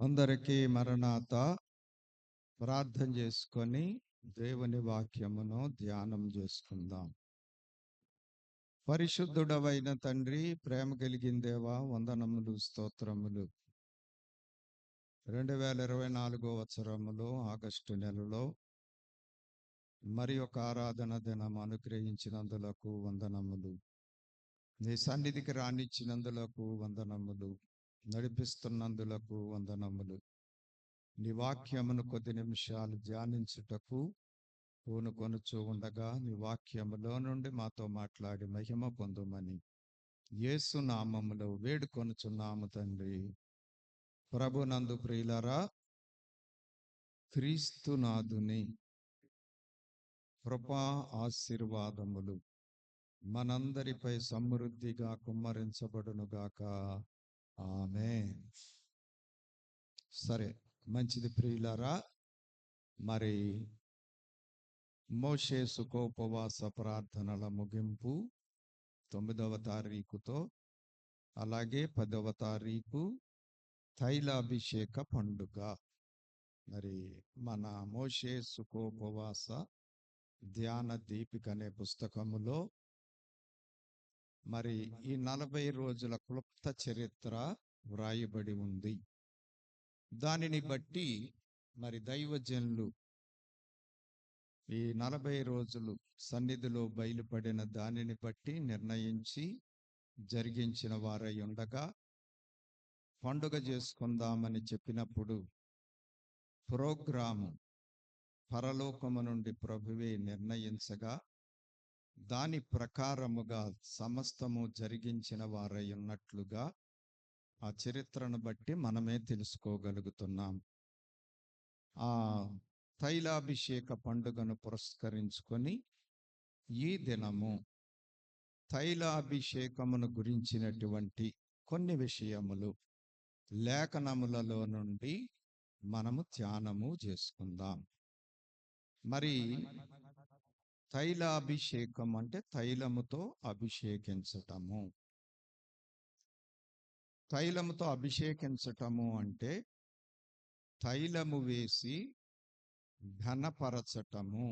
అందరికీ మరణాత. ప్రార్థన చేసుకొని దేవుని వాక్యమును ధ్యానం చేసుకుందాం. పరిశుద్ధుడవైన తండ్రి, ప్రేమ కలిగిన దేవా, వందనములు, స్తోత్రములు. 2024 సంవత్సరములో ఆగస్టు నెలలో మరి ఒక ఆరాధన దినం అనుగ్రహించినందులకు వందనములు. నీ సన్నిధికి రానిచ్చినందులకు వందనములు. నడిపిస్తున్నందులకు వందనములు. నీ వాక్యమును కొద్ది నిమిషాలు ధ్యానించుటకు పూనుకొనుచూ ఉండగా నీ వాక్యములో నుండి మాతో మాట్లాడి మహిమ పొందుమని యేసు నామములో వేడుకొనుచున్నాము తండ్రి. ప్రభునందు ప్రియులరా, క్రీస్తునాథుని కృపా ఆశీర్వాదములు మనందరిపై సమృద్ధిగా కుమ్మరించబడునుగాక. ఆమేన్. సరే, మంచిది ప్రియులరా. మరి మోషే సుఖోపవాస ప్రార్థనల ముగింపు 9వ తారీఖుతో, అలాగే 10వ తారీఖు తైలాభిషేక పండుగ. మరి మన మోషే సుఖోపవాస ధ్యాన దీపిక అనే పుస్తకములో మరి ఈ 40 రోజుల క్లుప్త చరిత్ర వ్రాయబడి ఉంది. దానిని బట్టి మరి దైవజనులు ఈ 40 రోజులు సన్నిధిలో బయలుపడిన దానిని బట్టి నిర్ణయించి జరిగించిన వారై ఉండగా, పండుగ చేసుకుందామని చెప్పినప్పుడు ప్రోగ్రాము పరలోకము నుండి ప్రభువే నిర్ణయించగా, దాని ప్రకారముగా సమస్తము జరిగించిన వారై ఉన్నట్లుగా ఆ చరిత్రను బట్టి మనమే తెలుసుకోగలుగుతున్నాం. ఆ తైలాభిషేక పండుగను పురస్కరించుకొని ఈ దినము తైలాభిషేకమును గురించినటువంటి కొన్ని విషయములు లేఖనములలో నుండి మనము ధ్యానము చేసుకుందాం. మరి తైలాభిషేకం అంటే తైలముతో అభిషేకించటము. తైలముతో అభిషేకించటము అంటే తైలము వేసి ఘనపరచటము,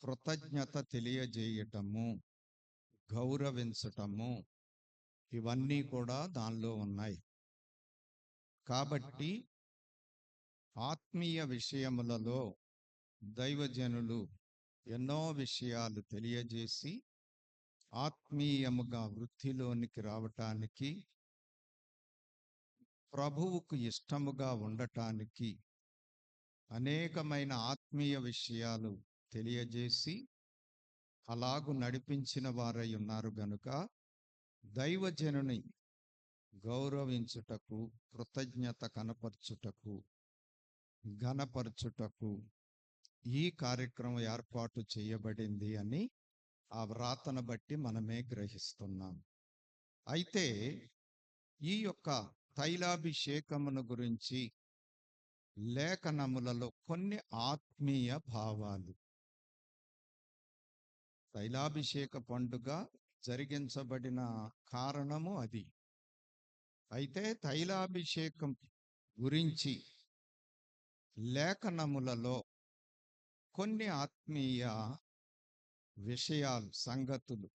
కృతజ్ఞత తెలియజేయటము, గౌరవించటము, ఇవన్నీ కూడా దానిలో ఉన్నాయి. కాబట్టి ఆత్మీయ విషయములలో దైవజనులు ఎన్నో విషయాలు తెలియజేసి ఆత్మీయముగా వృద్ధిలోనికి రావటానికి, ప్రభువుకు ఇష్టముగా ఉండటానికి అనేకమైన ఆత్మీయ విషయాలు తెలియజేసి అలాగు నడిపించిన వారై ఉన్నారు గనుక దైవజనుని గౌరవించుటకు, కృతజ్ఞత కనపరచుటకు, ఘనపరచుటకు ఈ కార్యక్రమం ఏర్పాటు చేయబడింది అని ఆ వ్రాతను బట్టి మనమే గ్రహిస్తున్నాం. అయితే ఈ యొక్క తైలాభిషేకమును గురించి లేఖనములలో కొన్ని ఆత్మీయ భావాలు, తైలాభిషేక పండుగ జరిగించబడిన కారణము అది. అయితే తైలాభిషేకం గురించి లేఖనములలో కొన్ని ఆత్మీయ విషయాలు, సంగతులు,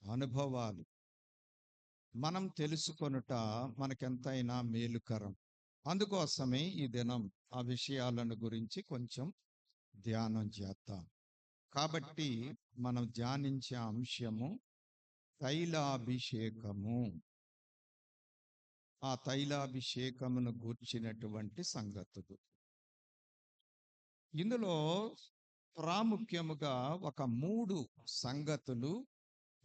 అనుభవాలు మనం తెలుసుకొనుట మనకెంతైనా మేలుకరం. అందుకోసమే ఈ దినం ఆ విషయాలను గురించి కొంచెం ధ్యానం చేద్దాం. కాబట్టి మనం ధ్యానించే అంశము తైలాభిషేకము. ఆ తైలాభిషేకమును గూర్చినటువంటి సంగతులు ఇందులో ప్రాముఖ్యముగా ఒక 3 సంగతులు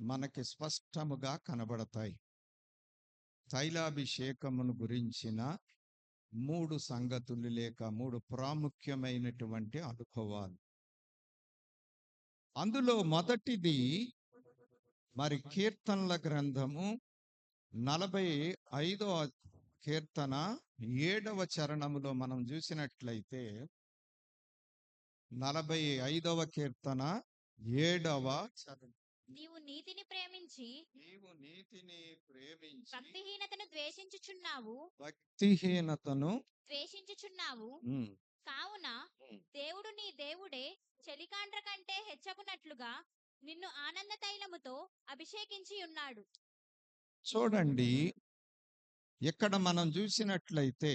మనకి స్పష్టముగా కనబడతాయి. తైలాభిషేకమును గురించిన 3 సంగతులు లేక 3 ప్రాముఖ్యమైనటువంటి అనుభవాలు. అందులో మొదటిది మరి కీర్తనల గ్రంథము 45వ కీర్తన 7వ చరణములో మనం చూసినట్లయితే 45వ కీర్తన 7వ చరణం నీవు నీతిని ప్రేమించి నీవు నీతిని ప్రేమించి భక్తిహీనతను భక్తిహీనతను ద్వేషించుచున్నావు. ఉమ్, కావున ఉమ్. దేవుడు నీ దేవుడే చెలికాండ్ర కంటే హెచ్చగునట్లుగా నిన్ను ఆనంద తైలముతో అభిషేకించి ఉన్నాడు. చూడండి, ఇక్కడ మనం చూసినట్లయితే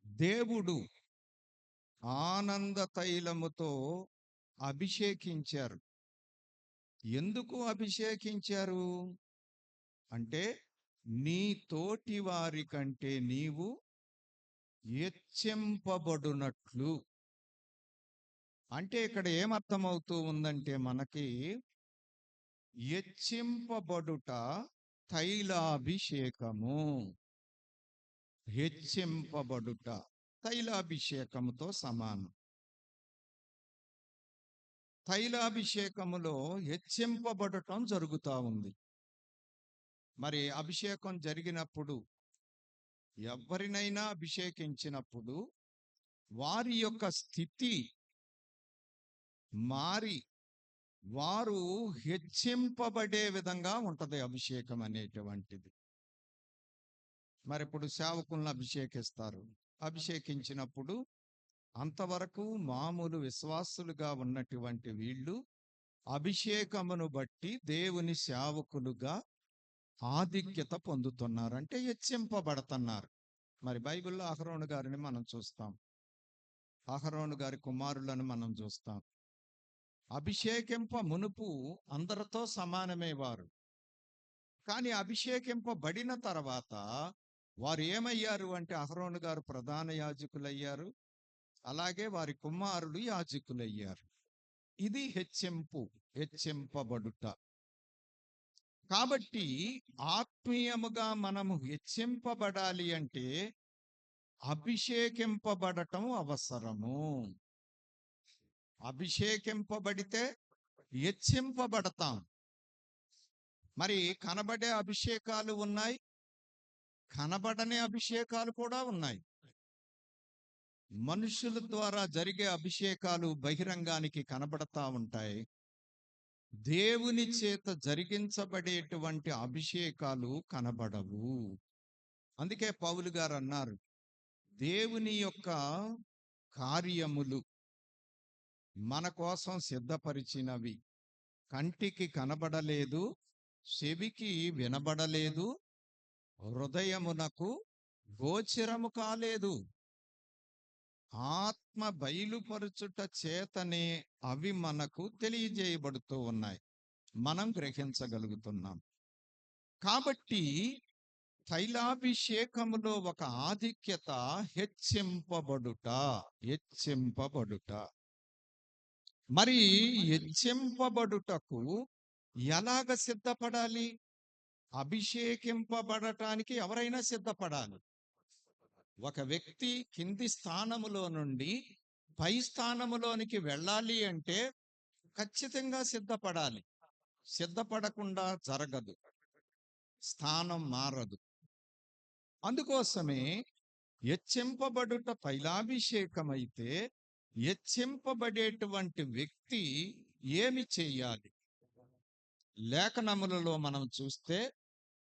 దేవుడు ఆనంద తైలముతో అభిషేకించారు. ఎందుకు అభిషేకించారు అంటే, నీ తోటి వారి కంటే నీవు హెచ్చింపబడునట్లు. అంటే ఇక్కడ ఏమర్థమవుతూ ఉందంటే మనకి, హెచ్చింపబడుట తైలాభిషేకము. హెచ్చింపబడుట తైలాభిషేకముతో సమానం. తైలాభిషేకములో హెచ్చింపబడటం జరుగుతూ ఉంది. మరి అభిషేకం జరిగినప్పుడు, ఎవరినైనా అభిషేకించినప్పుడు వారి యొక్క స్థితి మారి వారు హెచ్చింపబడే విధంగా ఉంటది అభిషేకం అనేటువంటిది. మరి ఇప్పుడు సేవకులను అభిషేకిస్తారు. అభిషేకించినప్పుడు అంతవరకు మామూలు విశ్వాసులుగా ఉన్నటువంటి వీళ్ళు అభిషేకమును బట్టి దేవుని సేవకులుగా ఆధిక్యత పొందుతున్నారు, అంటే హెచ్చింపబడుతున్నారు. మరి బైబిల్లో అహరోను గారిని మనం చూస్తాం, అహరోను గారి కుమారులను మనం చూస్తాం. అభిషేకింప మునుపు అందరితో సమానమే వారు. కానీ అభిషేకింపబడిన తర్వాత వారు ఏమయ్యారు అంటే, అహరోను గారు ప్రధాన యాజకులయ్యారు, అలాగే వారి కుమారులు యాజకులయ్యారు. ఇది హెచ్చింపబడుట. కాబట్టి ఆత్మీయముగా మనము హెచ్చింపబడాలి అంటే అభిషేకింపబడటం అవసరము. అభిషేకింపబడితే హెచ్చింపబడతాం. మరి కనబడే అభిషేకాలు ఉన్నాయి, కనబడని అభిషేకాలు కూడా ఉన్నాయి. మనుషుల ద్వారా జరిగే అభిషేకాలు బహిరంగానికి కనబడతా ఉంటాయి. దేవుని చేత జరిగించబడేటువంటి అభిషేకాలు కనబడవు. అందుకే పౌలు గారు అన్నారు, దేవుని యొక్క కార్యములు మన కోసం సిద్ధపరిచినవి కంటికి కనబడలేదు, చెవికి వినబడలేదు, హృదయమునకు గోచరము కాలేదు. ఆత్మ బయలుపరుచుట చేతనే అవి మనకు తెలియజేయబడుతూ ఉన్నాయి, మనం గ్రహించగలుగుతున్నాం. కాబట్టి తైలాభిషేకములో ఒక ఆధిక్యత హెచ్చింపబడుట. మరి హెచ్చింపబడుటకు ఎలాగ సిద్ధపడాలి? అభిషేకింపబడటానికి ఎవరైనా సిద్ధపడాలి. ఒక వ్యక్తి కింది స్థానములో నుండి పై స్థానములోనికి వెళ్ళాలి అంటే ఖచ్చితంగా సిద్ధపడాలి. సిద్ధపడకుండా జరగదు, స్థానం మారదు. అందుకోసమే హెచ్చింపబడుట తైలాభిషేకమైతే హెచ్చింపబడేటువంటి వ్యక్తి ఏమి చేయాలి? లేఖనములలో మనం చూస్తే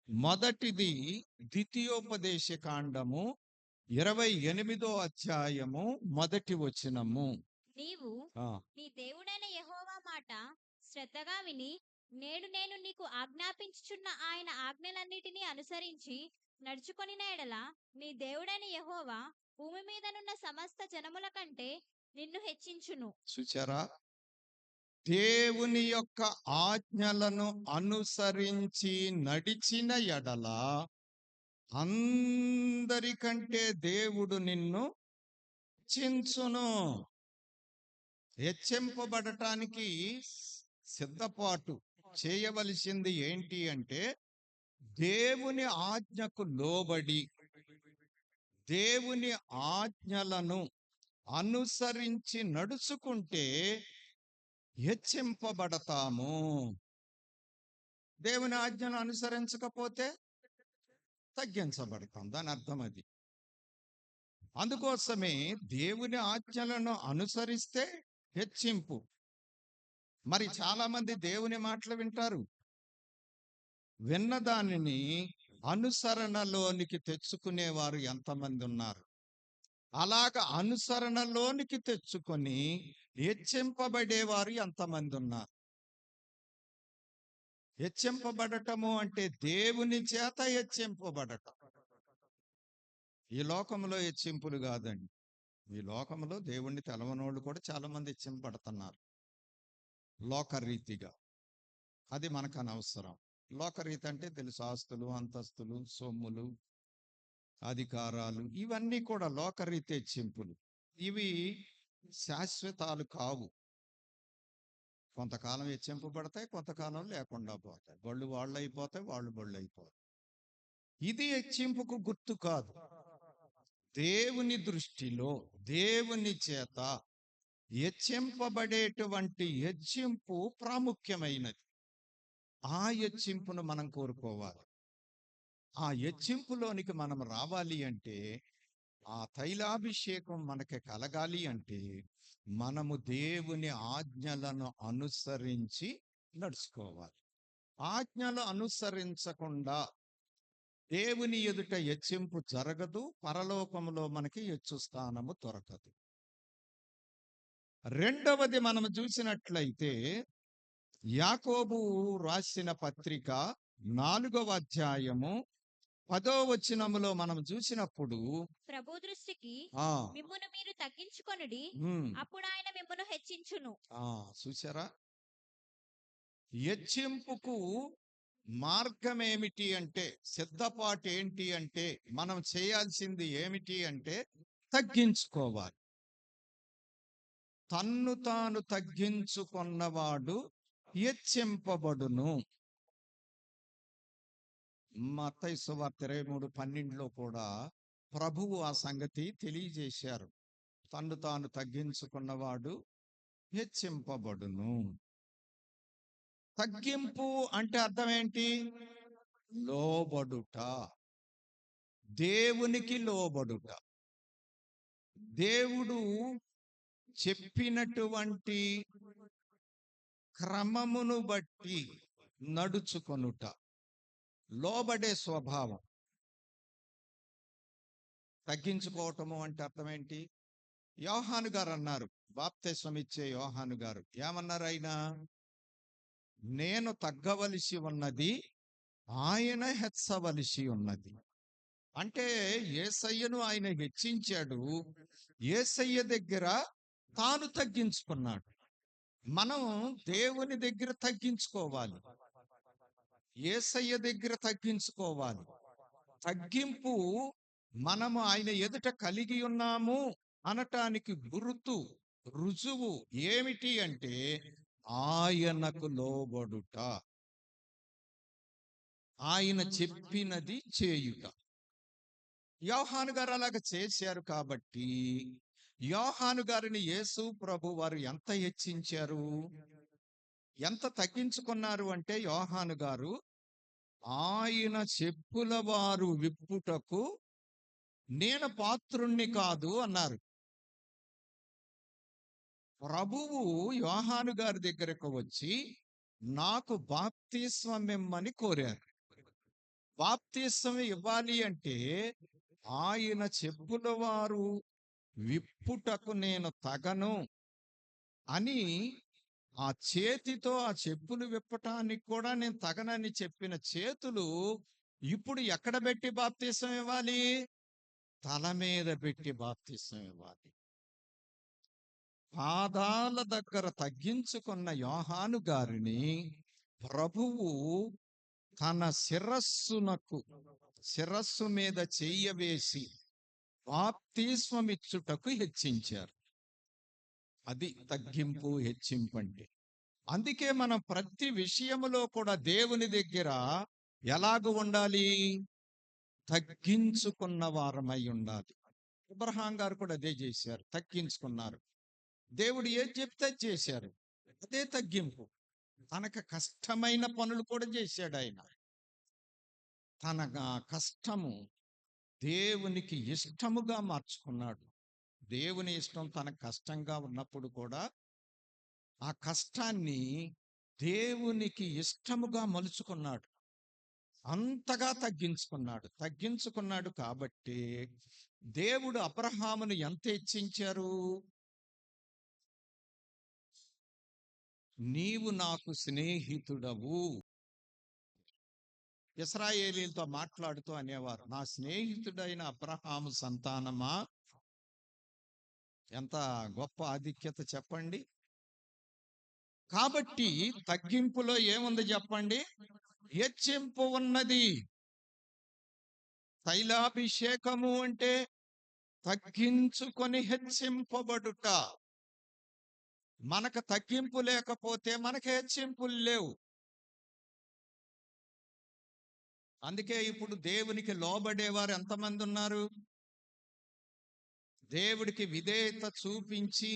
మొదటిది ద్వితీయోపదేశ కాండము 28వ అధ్యాయము 1వ వచనము. నీవు నీ దేవుడైన యెహోవా మాట శ్రద్ధగా విని నేను నీకు ఆజ్ఞాపించుచున్న ఆయన ఆజ్ఞలన్నిటినీ అనుసరించి నడుచుకొనిన ఎడల నీ దేవుడైన యెహోవా భూమి మీదనున్న సమస్త జనముల కంటే నిన్ను హెచ్చించును. చూచారా? దేవుని యొక్క ఆజ్ఞలను అనుసరించి నడిచిన ఎడల అందరికంటే దేవుడు నిన్ను హెచ్చించును. హెచ్చింపబడటానికి సిద్ధపాటు చేయవలసింది ఏంటి అంటే, దేవుని ఆజ్ఞకు లోబడి దేవుని ఆజ్ఞలను అనుసరించి నడుచుకుంటే హెచ్చింపబడతాము. దేవుని ఆజ్ఞను అనుసరించకపోతే తగ్గించబడతాం, దాని అర్థం అది. అందుకోసమే దేవుని ఆజ్ఞలను అనుసరిస్తే హెచ్చింపు, మరి చాలా మంది దేవుని మాటలు వింటారు, విన్న దానిని అనుసరణలోనికి తెచ్చుకునేవారు ఎంతమంది ఉన్నారు? అలాగ అనుసరణలోనికి తెచ్చుకొని హెచ్చింపబడేవారు ఎంతమంది ఉన్నారు? హెచ్చింపబడటము అంటే దేవుని చేత హెచ్చింపబడటం. ఈ లోకంలో హెచ్చింపులు కాదండి. ఈ లోకంలో దేవుణ్ణి తెలవనోళ్ళు కూడా చాలా మంది హెచ్చింపబడుతున్నారు లోకరీతిగా. అది మనకు అనవసరం. లోకరీతి అంటే తెలుసు, ఆస్తులు, అంతస్తులు, సొమ్ములు, అధికారాలు, ఇవన్నీ కూడా లోకరీతి హెచ్చింపులు. ఇవి శాశ్వతాలు కావు. కొంతకాలం హెచ్చింపబడతాయి, కొంతకాలం లేకుండా పోతాయి. బళ్ళు వాళ్ళు అయిపోతాయి, వాళ్ళు బళ్ళు అయిపోతాయి. ఇది హెచ్చింపుకు గుర్తు కాదు. దేవుని దృష్టిలో దేవుని చేత హెచ్చింపబడేటువంటి హెచ్చింపు ప్రాముఖ్యమైనది. ఆ హెచ్చింపును మనం కోరుకోవాలి. ఆ హెచ్చింపులోనికి మనం రావాలి అంటే, ఆ తైలాభిషేకం మనకి కలగాలి అంటే, మనము దేవుని ఆజ్ఞలను అనుసరించి నడుచుకోవాలి. ఆజ్ఞలు అనుసరించకుండా దేవుని ఎదుట హెచ్చింపు జరగదు, పరలోకములో మనకి హెచ్చు స్థానము దొరకదు. రెండవది మనము చూసినట్లయితే, యాకోబు రాసిన పత్రిక 4వ అధ్యాయము 10వ వచనములో మనం చూసినప్పుడు, ప్రభు దృష్టికి ఆ మిమ్మును మీరు తగ్గించుకొనుడి, ఉమ్, అప్పుడు ఆయన మిమ్మును హెచ్చించును. చూసారా? హెచ్చింపుకు మార్గం ఏమిటి అంటే, సిద్ధపాటు ఏంటి అంటే, మనం చేయాల్సింది ఏమిటి అంటే తగ్గించుకోవాలి. తన్ను తాను తగ్గించుకున్నవాడు హెచ్చింపబడును. మత్తయి సువార్త 23:12లో కూడా ప్రభువు ఆ సంగతి తెలియజేశారు. తన్ను తాను తగ్గించుకున్నవాడు హెచ్చింపబడును. తగ్గింపు అంటే అర్థం ఏంటి? లోబడుట, దేవునికి లోబడుట. దేవుడు చెప్పినటువంటి క్రమమును బట్టి నడుచుకొనుట, లోబడే స్వభావం. తగ్గించుకోవటము అంటే అర్థం ఏంటి? యోహాను గారు అన్నారు, బాప్తిస్మం ఇచ్చే యోహాను గారు ఏమన్నారు? ఆయన, నేను తగ్గవలసి ఉన్నది, ఆయన హెచ్చవలసి ఉన్నది. అంటే యేసయ్యను ఆయన హెచ్చించాడు, యేసయ్య దగ్గర తాను తగ్గించుకున్నాడు. మనం దేవుని దగ్గర తగ్గించుకోవాలి, యేసయ్య దగ్గర తగ్గించుకోవాలి. తగ్గింపు మనము ఆయన ఎదుట కలిగి ఉన్నాము అనటానికి గుర్తు, రుజువు ఏమిటి అంటే ఆయనకు లోబడుట, ఆయన చెప్పినది చేయుట. యోహాను గారు అలాగ చేశారు కాబట్టి, యోహాను గారిని యేసు ప్రభు వారు ఎంత హెచ్చించారు, ఎంత తగ్గించుకున్నారు అంటే, యోహాను గారు ఆయన చెప్పుల వారు విప్పుటకు నేను పాత్రుణ్ణి కాదు అన్నారు. ప్రభువు యోహాను గారి దగ్గరకు వచ్చి నాకు బాప్తిస్మం ఇమ్మని కోరారు. బాప్తిస్మం ఇవ్వాలి అంటే ఆయన చెప్పుల వారు విప్పుటకు నేను తగను అని, ఆ చేతితో ఆ చెప్పులు విప్పటానికి కూడా నేను తగనని చెప్పిన చేతులు ఇప్పుడు ఎక్కడ పెట్టి బాప్తిస్మం ఇవ్వాలి? తల మీద పెట్టి బాప్తిస్మం ఇవ్వాలి. పాదాల దగ్గర తగ్గించుకున్న యోహాను గారిని ప్రభువు తన శిరస్సు మీద చెయ్యవేసి బాప్తిస్మమిచ్చుటకు హెచ్చించారు. అది తగ్గింపు, హెచ్చింపు అంటే. అందుకే మనం ప్రతి విషయములో కూడా దేవుని దగ్గర ఎలాగ ఉండాలి? తగ్గించుకున్న వారమై ఉండాలి. అబ్రహాం గారు కూడా అదే చేశారు, తగ్గించుకున్నారు. దేవుడు ఏది చెప్తే చేశారు, అదే తగ్గింపు. తనకు కష్టమైన పనులు కూడా చేశాడు ఆయన. తన కష్టము దేవునికి ఇష్టముగా మార్చుకున్నాడు. దేవుని ఇష్టం తనకు కష్టంగా ఉన్నప్పుడు కూడా ఆ కష్టాన్ని దేవునికి ఇష్టముగా మలుచుకున్నాడు. అంతగా తగ్గించుకున్నాడు కాబట్టి దేవుడు అబ్రహామును ఎంత హెచ్చించారు? నీవు నాకు స్నేహితుడవు. ఇశ్రాయేలీయులతో మాట్లాడుతూ అనేవారు, నా స్నేహితుడైన అబ్రహాము సంతానమా. ఎంత గొప్ప ఆధిక్యత చెప్పండి. కాబట్టి తగ్గింపులో ఏముంది చెప్పండి? హెచ్చింపు ఉన్నది. తైలాభిషేకము అంటే తగ్గించుకొని హెచ్చింపబడుట. మనకు తగ్గింపు లేకపోతే మనకు హెచ్చింపులు లేవు. అందుకే ఇప్పుడు దేవునికి లోబడేవారు ఎంతమంది ఉన్నారు? దేవుడికి విధేయత చూపించి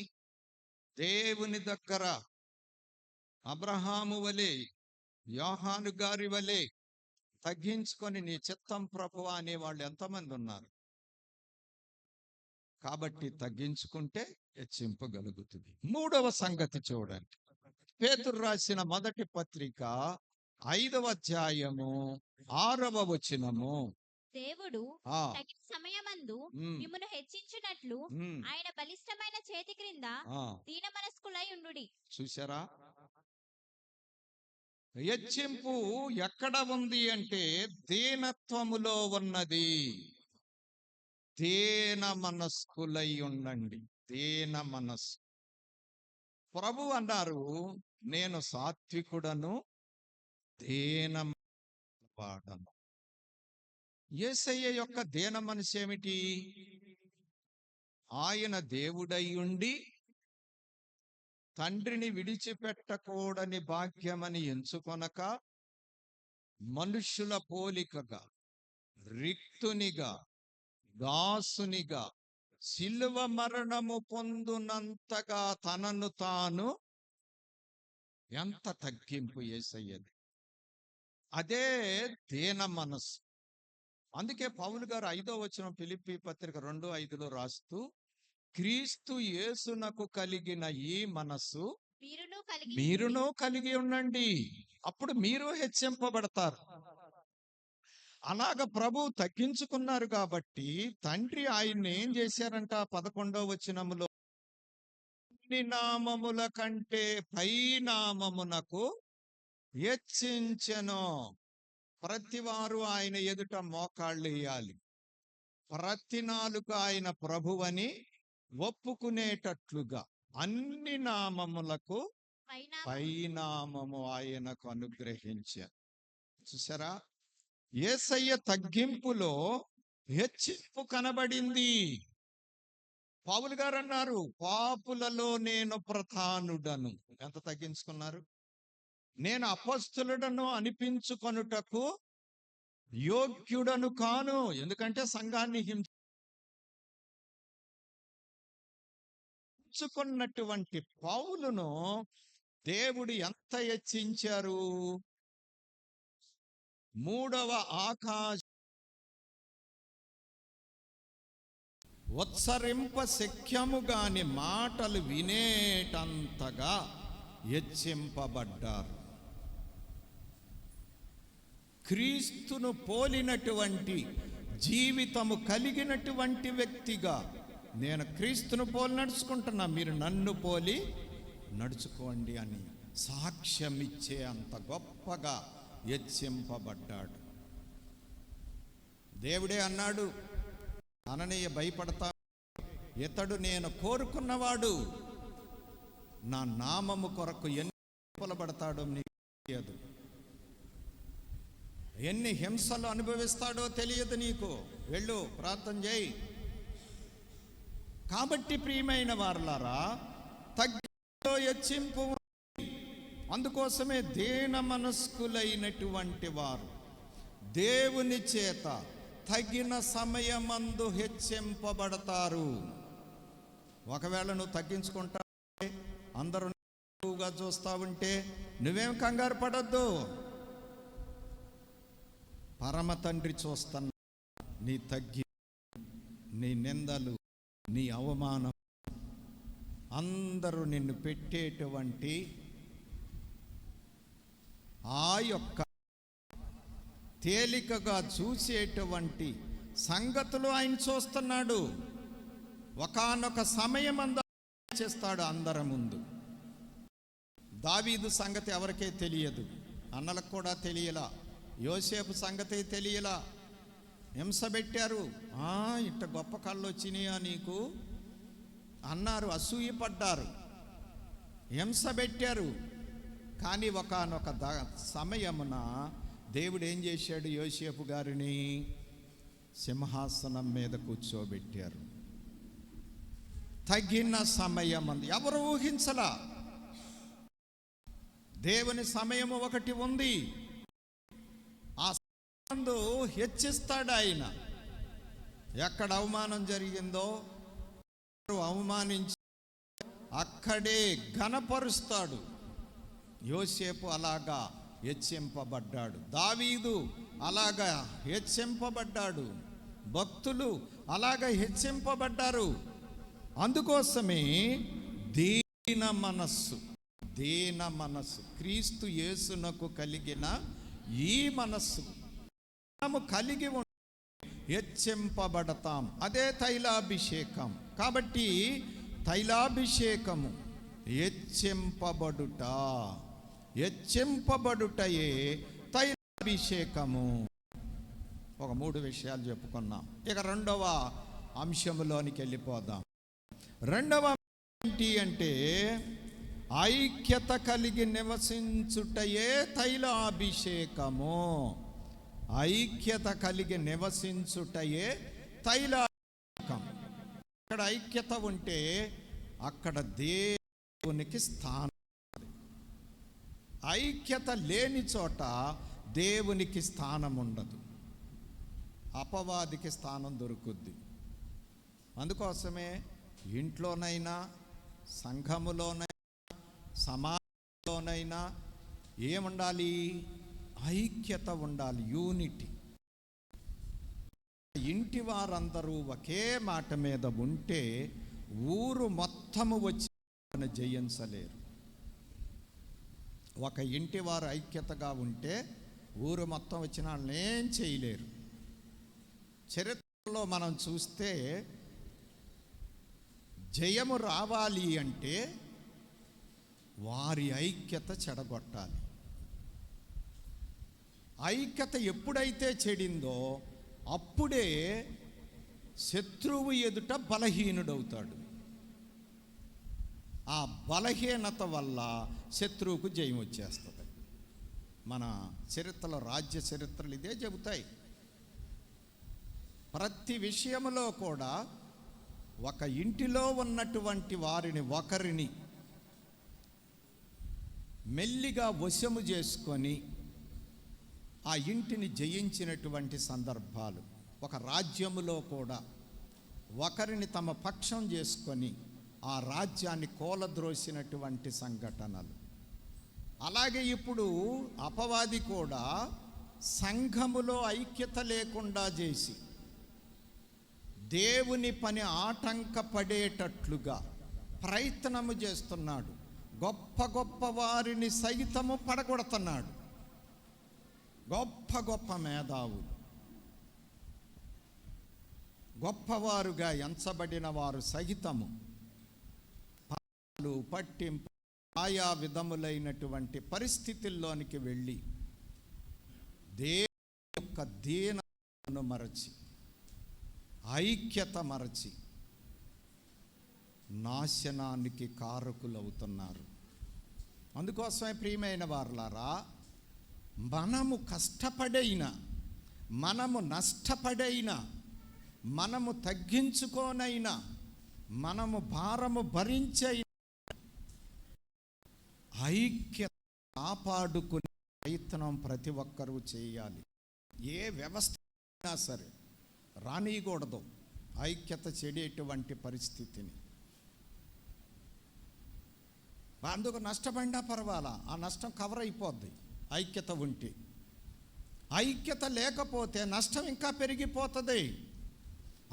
దేవుని దగ్గర అబ్రహాము వలె, యోహాను గారి వలె తగ్గించుకొని నీ చిత్తం ప్రభువా అనే వాళ్ళు ఎంతమంది ఉన్నారు? కాబట్టి తగ్గించుకుంటే హెచ్చింపగలుగుతుంది. మూడవ సంగతి చూడండి. పేతురు రాసిన మొదటి పత్రిక 5వ అధ్యాయము 6వ వచనము. దేవుడు ఆ తగిన సమయమందు ఉమ్, మిమ్మును హెచ్చించునట్లు ఉమ్, ఆయన బలిష్టమైన చేతి క్రింద ఆ దీన మనస్కులై ఉండుడి. చూసారా? హెచ్చింపు ఎక్కడ ఉంది అంటే దీనత్వములో ఉన్నది. దీన మనస్కులై ఉండండి. దీన మనస్సు. ప్రభు అన్నారు, నేను సాత్వికుడను, దీనవాడను. యేసయ్య యొక్క దీన మనసు ఏమిటి? ఆయన దేవుడై ఉండి తండ్రిని విడిచిపెట్టకూడని భాగ్యమని ఎంచుకొనక మనుష్యుల పోలికగా, రిక్తునిగా, దాసునిగా, శిలువ మరణము పొందునంతగా తనను తాను. ఎంత తగ్గింపు యేసయ్యది! అదే దీన మనస్సు. అందుకే పౌలు గారు 5వ వచనం ఫిలిప్పీ పత్రిక 2:5లో రాస్తూ, క్రీస్తు యేసునకు కలిగిన ఈ మనస్సు మీరును కలిగి ఉండండి, అప్పుడు మీరు హెచ్చింపబడతారు. అలాగ ప్రభు తగ్గించుకున్నారు కాబట్టి తండ్రి ఆయన్ని ఏం చేశారంట? 11వ వచనములో, అన్ని నామముల కంటే పై నామమునకు హెచ్చించెను. ప్రతివారు ఆయన ఎదుట మోకాళ్ళు వేయాలి. ప్రతి నాలుక ఆయన ప్రభువని ఒప్పుకునేటట్లుగా అన్ని నామములకు పైనామము ఆయనకు అనుగ్రహించారు. చూసారా? యేసయ్య తగ్గింపులో హెచ్చింపు కనబడింది. పౌలు గారు అన్నారు, పాపులలో నేను ప్రధానుడను. ఎంత తగ్గించుకున్నారు? నేను అపొస్తలుడను అనిపించుకొనుటకు యోగ్యుడను కాను. ఎందుకంటే సంఘాన్ని హింసించుకున్నటువంటి పౌలును దేవుడు ఎంత హెచ్చించారు? 3వ ఆకాశ ఉత్సరింప శక్యము గాని మాటలు వినేటంతగా హెచ్చింపబడ్డారు. క్రీస్తును పోలినటువంటి జీవితము కలిగినటువంటి వ్యక్తిగా, నేను క్రీస్తును పోలి నడుచుకుంటున్నా, మీరు నన్ను పోలి నడుచుకోండి అని సాక్ష్యం ఇచ్చే అంత గొప్పగా హెచ్చింపబడ్డాడు. దేవుడే అన్నాడు, అననీయ భయపడతా, ఇతడు నేను కోరుకున్నవాడు, నా నామము కొరకు ఎన్ని పొలబడతాడో నీకు తెలియదు, ఎన్ని హింసలు అనుభవిస్తాడో తెలియదు నీకు, వెళ్ళు ప్రార్థన చేయి. కాబట్టి ప్రియమైన వారలారా, తగ్గింపులో హెచ్చింపు. అందుకోసమే దీన మనస్కులైనటువంటి వారు దేవుని చేత తగిన సమయమందు హెచ్చింపబడతారు. ఒకవేళ నువ్వు తగ్గించుకుంటా, అందరూ ఎక్కువగా చూస్తా ఉంటే నువ్వేం కంగారు పడద్దు. పరమ తండ్రి చూస్తున్నా నీ తగ్గి, నీ నిందలు, నీ అవమానం. అందరూ నిన్ను పెట్టేటువంటి ఆ యొక్క తేలికగా చూసేటువంటి సంగతులు ఆయన చూస్తున్నాడు. ఒకానొక సమయమందు చేస్తాడు అందరి ముందు. దావీదు సంగతి ఎవరికే తెలియదు, అన్నలకు కూడా తెలియలా. యోసేపు సంగతి తెలియలా. హింస పెట్టారు. ఇట్ట గొప్ప కళ్ళు వచ్చినాయా నీకు అన్నారు, అసూయపడ్డారు, హింస పెట్టారు. కానీ ఒకానొక సమయమున దేవుడు ఏం చేశాడు? యోసేపు గారిని సింహాసనం మీద కూర్చోబెట్టారు. తగిన సమయమందు ఎవరు ఊహించలా. దేవుని సమయము ఒకటి ఉంది. ఆ సమయంలో హెచ్చిస్తాడు ఆయన. ఎక్కడ అవమానం జరిగిందో అవమానించి అక్కడే ఘనపరుస్తాడు. యోసేపు అలాగా హెచ్చింపబడ్డాడు. దావీదు అలాగా హెచ్చింపబడ్డాడు. భక్తులు అలాగా హెచ్చింపబడ్డారు. అందుకోసమే దీన మనస్సు క్రీస్తు యేసునకు కలిగిన ఈ మనస్సు మనము కలిగి హెచ్చింపబడతాం. అదే తైలాభిషేకం. కాబట్టి తైలాభిషేకము హెచ్చింపబడుటయే తైలాభిషేకము. ఒక 3 విషయాలు చెప్పుకున్నాం. ఇక రెండవ అంశంలోనికి వెళ్ళిపోదాం. రెండవ ఏంటి అంటే ఐక్యత కలిగి నివసించుటయే తైలాభిషేకము. ఐక్యత కలిగి నివసించుటయే తైలాభిషేకం. అక్కడ ఐక్యత ఉంటే అక్కడ దేవునికి స్థానం. ఐక్యత లేని చోట దేవునికి స్థానం ఉండదు, అపవాదికి స్థానం దొరుకుద్ది. అందుకోసమే ఇంట్లోనైనా, సంఘములోనైనా, సమాజంలోనైనా ఏముండాలి? ఐక్యత ఉండాలి, యూనిటీ. ఇంటి వారందరూ ఒకే మాట మీద ఉంటే ఊరు మొత్తము వచ్చి జయించలేరు. ఒక ఇంటి వారు ఐక్యతగా ఉంటే ఊరు మొత్తం వచ్చిన వాళ్ళని ఏం చేయలేరు. చరిత్రలో మనం చూస్తే జయము రావాలి అంటే వారి ఐక్యత చెడగొట్టాలి. ఐక్యత ఎప్పుడైతే చెడిందో అప్పుడే శత్రువు ఎదుట బలహీనుడవుతాడు. ఆ బలహీనత వల్ల శత్రువుకు జయం వచ్చేస్తుంది. మన చరిత్రలో, రాజ్య చరిత్రలు ఇదే చెబుతాయి. ప్రతి విషయంలో కూడా ఒక ఇంటిలో ఉన్నటువంటి వారిని ఒకరిని మెల్లిగా వశము చేసుకొని ఆ ఇంటిని జయించినటువంటి సందర్భాలు, ఒక రాజ్యములో కూడా ఒకరిని తమ పక్షం చేసుకొని ఆ రాజ్యాన్ని కూలద్రోసినటువంటి సంఘటనలు. అలాగే ఇప్పుడు అపవాది కూడా సంఘములో ఐక్యత లేకుండా చేసి దేవుని పని ఆటంకపడేటట్లుగా ప్రయత్నము చేస్తున్నాడు. గొప్ప గొప్ప వారిని సైతము పడగొడుతున్నాడు. గొప్ప గొప్ప మేధావులు, గొప్పవారుగా ఎంచబడిన వారు సహితము పట్టింపు ఆయా విధములైనటువంటి పరిస్థితుల్లోనికి వెళ్ళి దేవుని యొక్క దీనను మరచి, ఐక్యత మరచి నాశనానికి కారకులవుతున్నారు. అందుకోసమే ప్రియమైన వారలారా, మనము కష్టపడైనా, మనము నష్టపడైనా, మనము తగ్గించుకోనైనా, మనము భారము భరించైనా ఐక్యత కాపాడుకునే ప్రయత్నం ప్రతి ఒక్కరూ చేయాలి. ఏ వ్యవస్థ అయినా సరే రానియకూడదు ఐక్యత చెడేటువంటి పరిస్థితిని. అందుకు నష్టపడినా పర్వాలా, ఆ నష్టం కవర్ అయిపోద్ది ఐక్యత ఉంటే. ఐక్యత లేకపోతే నష్టం ఇంకా పెరిగిపోతుంది.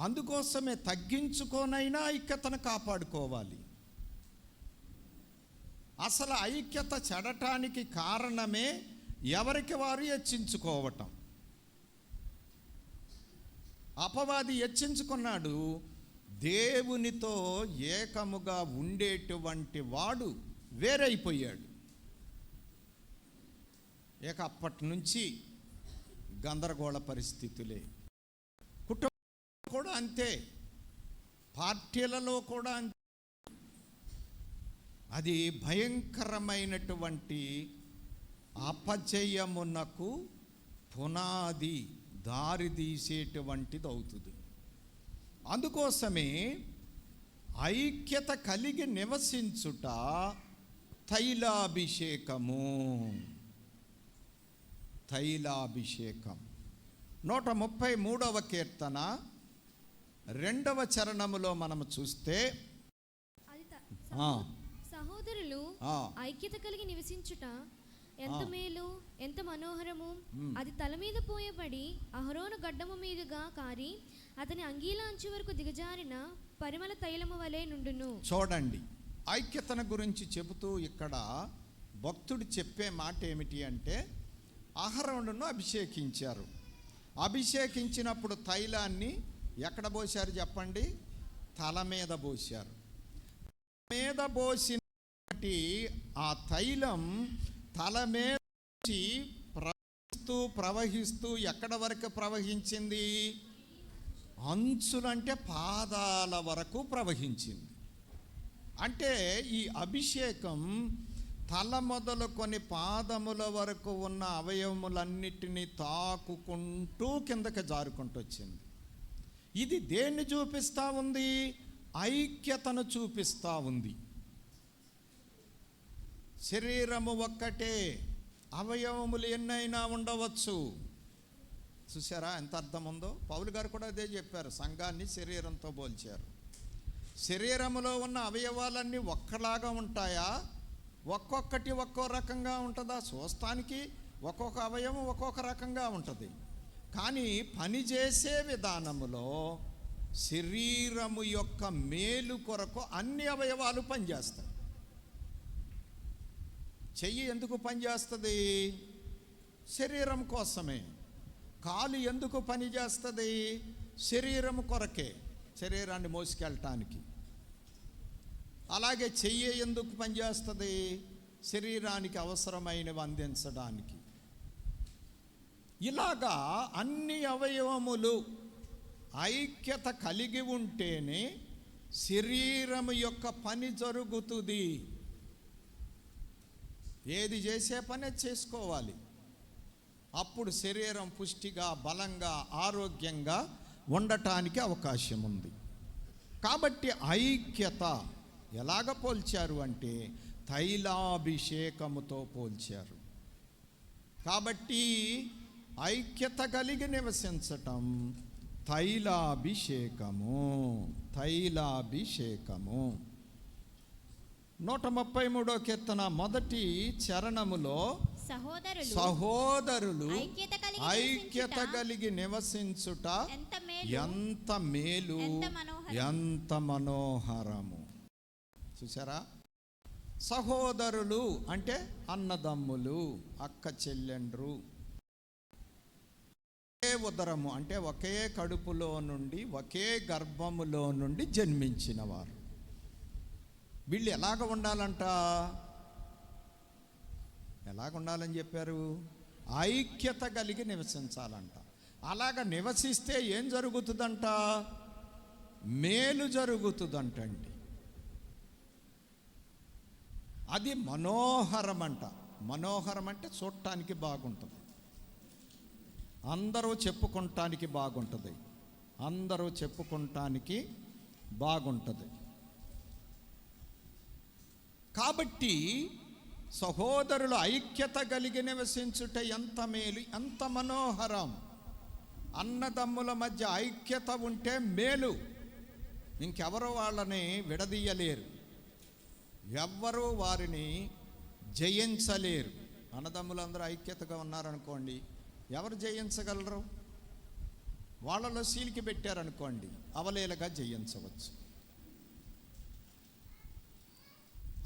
అందుకోసమే తగ్గించుకోనైనా ఐక్యతను కాపాడుకోవాలి. అసలు ఐక్యత చెడటానికి కారణమే ఎవరికి వారు హెచ్చించుకోవటం. అపవాది హెచ్చించుకున్నాడు. దేవునితో ఏకముగా ఉండేటువంటి వాడు వేరైపోయాడు. ఇక అప్పటి నుంచి గందరగోళ పరిస్థితులే. కుటుంబం కూడా అంతే, పార్టీలలో కూడా అంతే. అది భయంకరమైనటువంటి అపజయమునకు పునాది, దారి తీసేటువంటిది అవుతుంది. అందుకోసమే ఐక్యత కలిగి నివసించుట తైలాభిషేకము. 133వ కీర్తన 2వ చరణములో మనము చూస్తే, సహోదరులు ఐక్యత కలిగి నివసించుట ఎంత మేలు, ఎంత మనోహరము. అది తల మీద పోయబడి అహరోను గడ్డము మీదుగా కారి అతని అంగీల అంచు వరకు దిగజారిన పరిమళ తైలము వలె నుండును. చూడండి, ఐక్యతను గురించి చెబుతూ ఇక్కడ భక్తుడు చెప్పే మాట ఏమిటి అంటే, అహరోనును అభిషేకించారు. అభిషేకించినప్పుడు తైలాన్ని ఎక్కడ పోశారు చెప్పండి? తల మీద పోశారు. మీద పోసిన ఆ తైలం తల మీద ప్రవహిస్తూ ఎక్కడ వరకు ప్రవహించింది? అంచులంటే పాదాల వరకు ప్రవహించింది. అంటే ఈ అభిషేకం తల మొదలుకొని పాదముల వరకు ఉన్న అవయవములన్నిటినీ తాకుకుంటూ కిందకి జారుకుంటూ వచ్చింది. ఇది దేన్ని చూపిస్తూ ఉంది? ఐక్యతను చూపిస్తూ ఉంది. శరీరము ఒక్కటే, అవయవములు ఎన్నైనా ఉండవచ్చు. చూసారా ఎంత అర్థం ఉందో? పౌలు గారు కూడా అదే చెప్పారు, సంఘాన్ని శరీరంతో పోల్చారు. శరీరములో ఉన్న అవయవాలన్నీ ఒక్కలాగా ఉంటాయా? ఒక్కొక్కటి ఒక్కో రకంగా ఉంటుందా? చూస్తానికి ఒక్కొక్క అవయవం ఒక్కొక్క రకంగా ఉంటుంది. కానీ పనిచేసే విధానములో శరీరము యొక్క మేలు కొరకు అన్ని అవయవాలు పనిచేస్తాయి. చెయ్యి ఎందుకు పనిచేస్తుంది? శరీరం కోసమే. కాలు ఎందుకు పనిచేస్తుంది? శరీరం కొరకే, శరీరాన్ని మోసుకెళ్ళటానికి. అలాగే చెయ్యి ఎందుకు పనిచేస్తుంది? శరీరానికి అవసరమైనవి అందించడానికి. ఇలాగా అన్ని అవయవములు ఐక్యత కలిగి ఉంటేనే శరీరము యొక్క పని జరుగుతుంది. ఏది చేసే పని చేసుకోవాలి. అప్పుడు శరీరం పుష్టిగా, బలంగా, ఆరోగ్యంగా ఉండటానికి అవకాశం ఉంది. కాబట్టి ఐక్యత ఎలాగ పోల్చారు అంటే తైలాభిషేకముతో పోల్చారు. కాబట్టి ఐక్యత కలిగి నివసించటం తైలాభిషేకము. 133వ కీర్తన 1వ చరణములో సహోదరులు ఐక్యత కలిగి నివసించుట ఎంత మేలు, ఎంత మనోహరము. చూసారా? సహోదరులు అంటే అన్నదమ్ములు, అక్క చెల్లెండ్రు. ఒకే ఉదరము అంటే ఒకే కడుపులో నుండి, ఒకే గర్భములో నుండి జన్మించిన వారు. వీళ్ళు ఎలాగ ఉండాలంట? ఎలాగ ఉండాలని చెప్పారు? ఐక్యత కలిగి నివసించాలంట. అలాగ నివసిస్తే ఏం జరుగుతుందంట? మేలు జరుగుతుందంటండి. అది మనోహరం అంట. మనోహరం అంటే చూడటానికి బాగుంటుంది, అందరూ చెప్పుకుంటానికి బాగుంటుంది, అందరూ చెప్పుకుంటానికి బాగుంటుంది. కాబట్టి సహోదరులు ఐక్యత కలిగి నివసించుట ఎంత మేలు, ఎంత మనోహరం. అన్నదమ్ముల మధ్య ఐక్యత ఉంటే మేలు. ఇంకెవరో వాళ్ళని విడదీయలేరు, ఎవ్వరూ వారిని జయించలేరు. అన్నదమ్ములందరూ ఐక్యతగా ఉన్నారనుకోండి, ఎవరు జయించగలరు? వాళ్ళలో సీలికి పెట్టారనుకోండి, అవలేలగా జయించవచ్చు.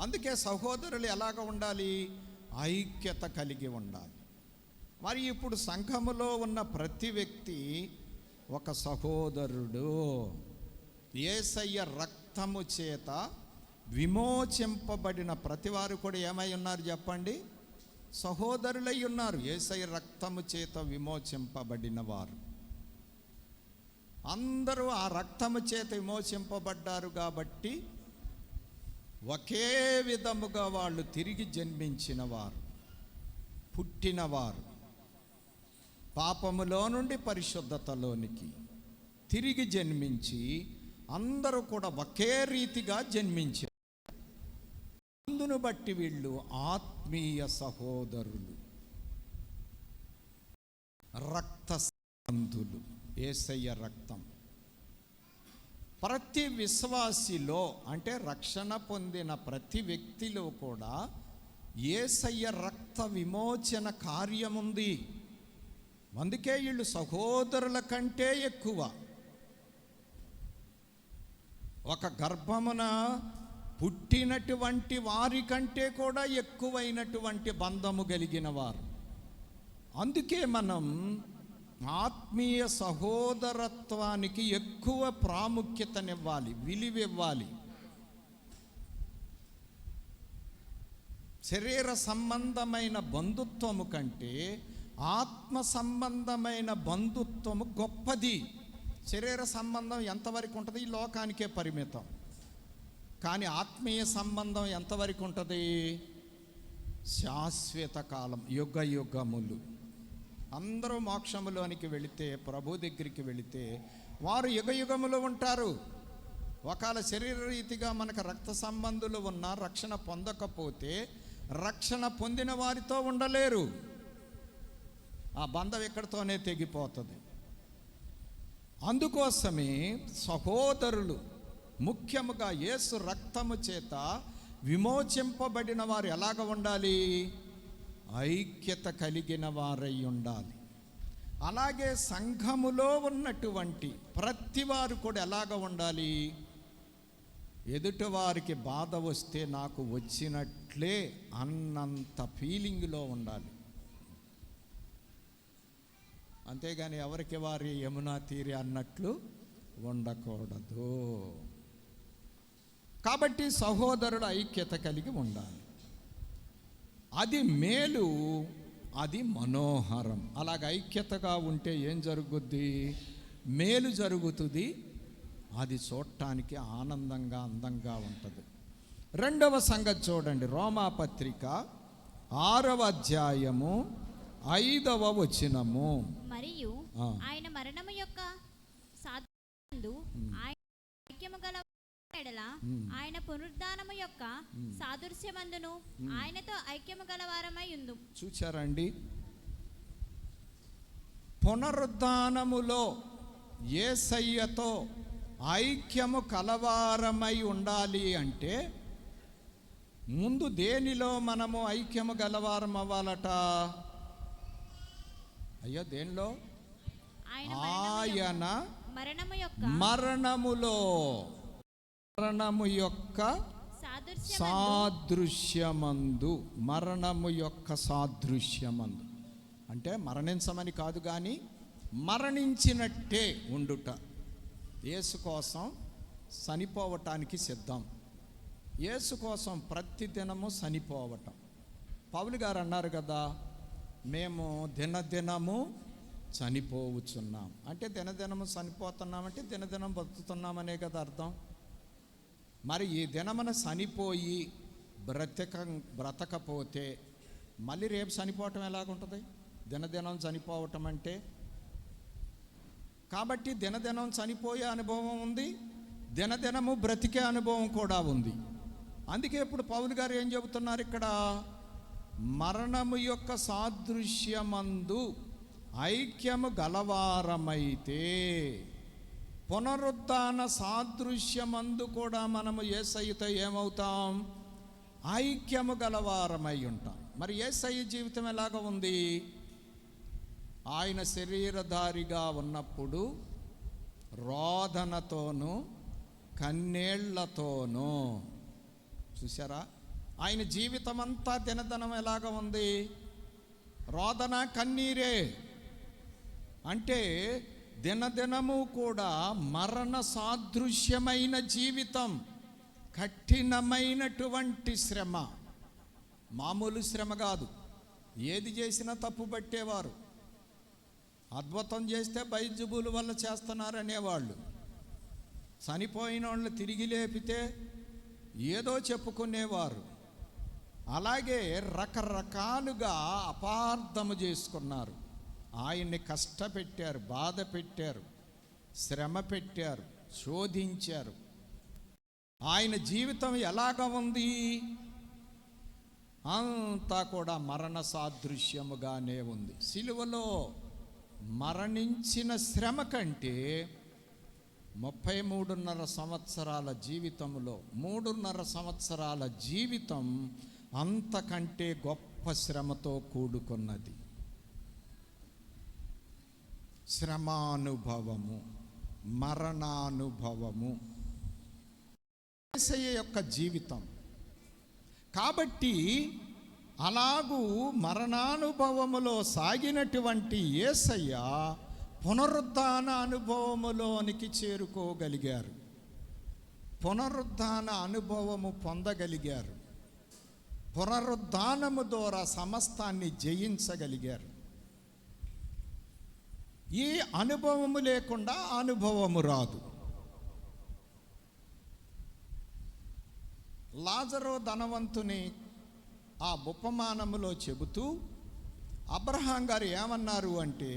అందుకే సహోదరులు ఎలాగ ఉండాలి? ఐక్యత కలిగి ఉండాలి. మరి ఇప్పుడు సంఘములో ఉన్న ప్రతి వ్యక్తి ఒక సహోదరుడు. యేసయ్య రక్తము చేత విమోచింపబడిన ప్రతి వారు కూడా ఏమై ఉన్నారు చెప్పండి? సహోదరులై ఉన్నారు. యేసయ్య రక్తము చేత విమోచింపబడిన వారు అందరూ ఆ రక్తము చేత విమోచింపబడ్డారు కాబట్టి ఒకే విధముగా వాళ్ళు తిరిగి జన్మించిన వారు, పుట్టినవారు, పాపములో నుండి పరిశుద్ధతలోనికి తిరిగి జన్మించి అందరూ కూడా ఒకే రీతిగా జన్మించారు. అందును బట్టి వీళ్ళు ఆత్మీయ సహోదరులు, రక్త సంబంధులు. యేసయ్య రక్తం ప్రతి విశ్వాసిలో, అంటే రక్షణ పొందిన ప్రతి వ్యక్తిలో కూడా యేసయ్య రక్త విమోచన కార్యముంది. అందుకే వీళ్ళు సహోదరుల కంటే ఎక్కువ. ఒక గర్భమున పుట్టినటువంటి వారి కంటే కూడా ఎక్కువైనటువంటి బంధము కలిగిన వారు. అందుకే మనం ఆత్మీయ సహోదరత్వానికి ఎక్కువ ప్రాముఖ్యతనివ్వాలి, విలువివ్వాలి. శరీర సంబంధమైన బంధుత్వము కంటే ఆత్మ సంబంధమైన బంధుత్వము గొప్పది. శరీర సంబంధం ఎంతవరకు ఉంటుంది? ఈ లోకానికే పరిమితం. కానీ ఆత్మీయ సంబంధం ఎంతవరకు ఉంటుంది? శాశ్వత కాలం, యుగ యుగములు. అందరూ మోక్షములోనికి వెళితే, ప్రభు దగ్గరికి వెళితే వారు యుగ యుగములు ఉంటారు. ఒకవేళ శరీర రీతిగా మనకు రక్త సంబంధులు ఉన్నా రక్షణ పొందకపోతే రక్షణ పొందిన వారితో ఉండలేరు. ఆ బంధం ఎక్కడితోనే తెగిపోతుంది. అందుకోసమే సహోదరులు, ముఖ్యముగా యేసు రక్తము చేత విమోచింపబడిన వారు ఎలాగ ఉండాలి? ఐక్యత కలిగిన వారై ఉండాలి. అలాగే సంఘములో ఉన్నటువంటి ప్రతి వారు కూడా ఎలాగ ఉండాలి? ఎదుటి వారికి బాధ వస్తే నాకు వచ్చినట్లే అన్నంత ఫీలింగ్లో ఉండాలి. అంతేగాని ఎవరికి వారి యమునా తీరి అన్నట్లు ఉండకూడదు. కాబట్టి సహోదరుల ఐక్యత కలిగి ఉండాలి. అది మేలు, అది మనోహరం. అలాగ ఐక్యతగా ఉంటే ఏం జరుగుద్ది? మేలు జరుగుతుంది. అది చూడటానికి ఆనందంగా, అందంగా ఉంటుంది. రెండవ సంగతి చూడండి, రోమాపత్రిక 6వ అధ్యాయము 5వ వచనము. మరియు ఆయన మరణము యొక్క సాధనందు ఆయన ఐక్యము గల ఎడల ఆయన పునరుద్ధానము యొక్క సాదృశ్యమందును ఆయనతో ఐక్యము గలవారమై ఉందు. చూచారండి? పునరుద్ధానములో యేసయ్యతో ఐక్యము కలవారమై ఉండాలి అంటే ముందు దేనిలో మనము ఐక్యము గలవారం అవ్వాలట? అయ్యో, దేనిలో? ఆయన మరణము యొక్క సాదృశ్యమందు. మరణము యొక్క సాదృశ్యమందు అంటే మరణించమని కాదు, కానీ మరణించినట్టే ఉండుట. యేసు కోసం చనిపోవటానికి సిద్ధం. యేసు కోసం ప్రతి దినము చనిపోవటం. పౌలు గారు అన్నారు కదా, మేము దినదినము చనిపోవచ్చున్నాం. అంటే దినదినము చనిపోతున్నామంటే దినదినం బతుకుతున్నామనే కదా అర్థం. మరి ఈ దినమున చనిపోయి బ్రతకపోతే మళ్ళీ రేపు చనిపోవటం ఎలాగుంటుంది? దినదినం చనిపోవటం అంటే. కాబట్టి దినదినం చనిపోయే అనుభవం ఉంది, దినదినము బ్రతికే అనుభవం కూడా ఉంది. అందుకే ఇప్పుడు పౌలు గారు ఏం చెబుతున్నారు ఇక్కడ? మరణము యొక్క సాదృశ్యమందు ఐక్యము గలవారమైతే పునరుద్ధాన సాదృశ్యమందు కూడా మనము యేసయ్యతో ఏమవుతాం? ఐక్యము గలవారమై ఉంటాం. మరి యేసయ్య జీవితం ఎలాగ ఉంది? ఆయన శరీరధారిగా ఉన్నప్పుడు రోదనతోనూ కన్నీళ్లతోనూ, చూసారా, ఆయన జీవితం అంతా దినదినం ఎలాగ ఉంది? రోదన, కన్నీరే. అంటే దినదినము కూడా మరణ సాదృశ్యమైన జీవితం, కఠినమైనటువంటి శ్రమ, మామూలు శ్రమ కాదు. ఏది చేసినా తప్పు పట్టేవారు. అద్భుతం చేస్తే బైజుబులు వల్ల చేస్తున్నారనేవాళ్ళు. చనిపోయిన వాళ్ళు తిరిగి లేపితే ఏదో చెప్పుకునేవారు. అలాగే రకరకాలుగా అపార్థము చేసుకున్నారు. ఆయన్ని కష్టపెట్టారు, బాధ పెట్టారు, శ్రమ పెట్టారు, శోధించారు. ఆయన జీవితం ఎలాగ ఉంది? అంతా కూడా మరణ సాదృశ్యముగానే ఉంది. సిలువలో మరణించిన శ్రమ కంటే 33.5 సంవత్సరాల జీవితంలో 3.5 సంవత్సరాల జీవితం అంతకంటే గొప్ప శ్రమతో కూడుకున్నది. శ్రమానుభవము, మరణానుభవము యేసయ్య యొక్క జీవితం. కాబట్టి అలాగూ మరణానుభవములో సాగినటువంటి యేసయ్య పునరుద్ధాన అనుభవములోనికి చేరుకోగలిగారు. పునరుద్ధాన అనుభవము పొందగలిగారు. పునరుద్ధానము ద్వారా సమస్తాన్ని జయించగలిగారు. ఈ అనుభవము లేకుండా అనుభవము రాదు. లాజరు ధనవంతుని ఆ ఉపమానములో చెబుతూ అబ్రహాం గారు ఏమన్నారు అంటే,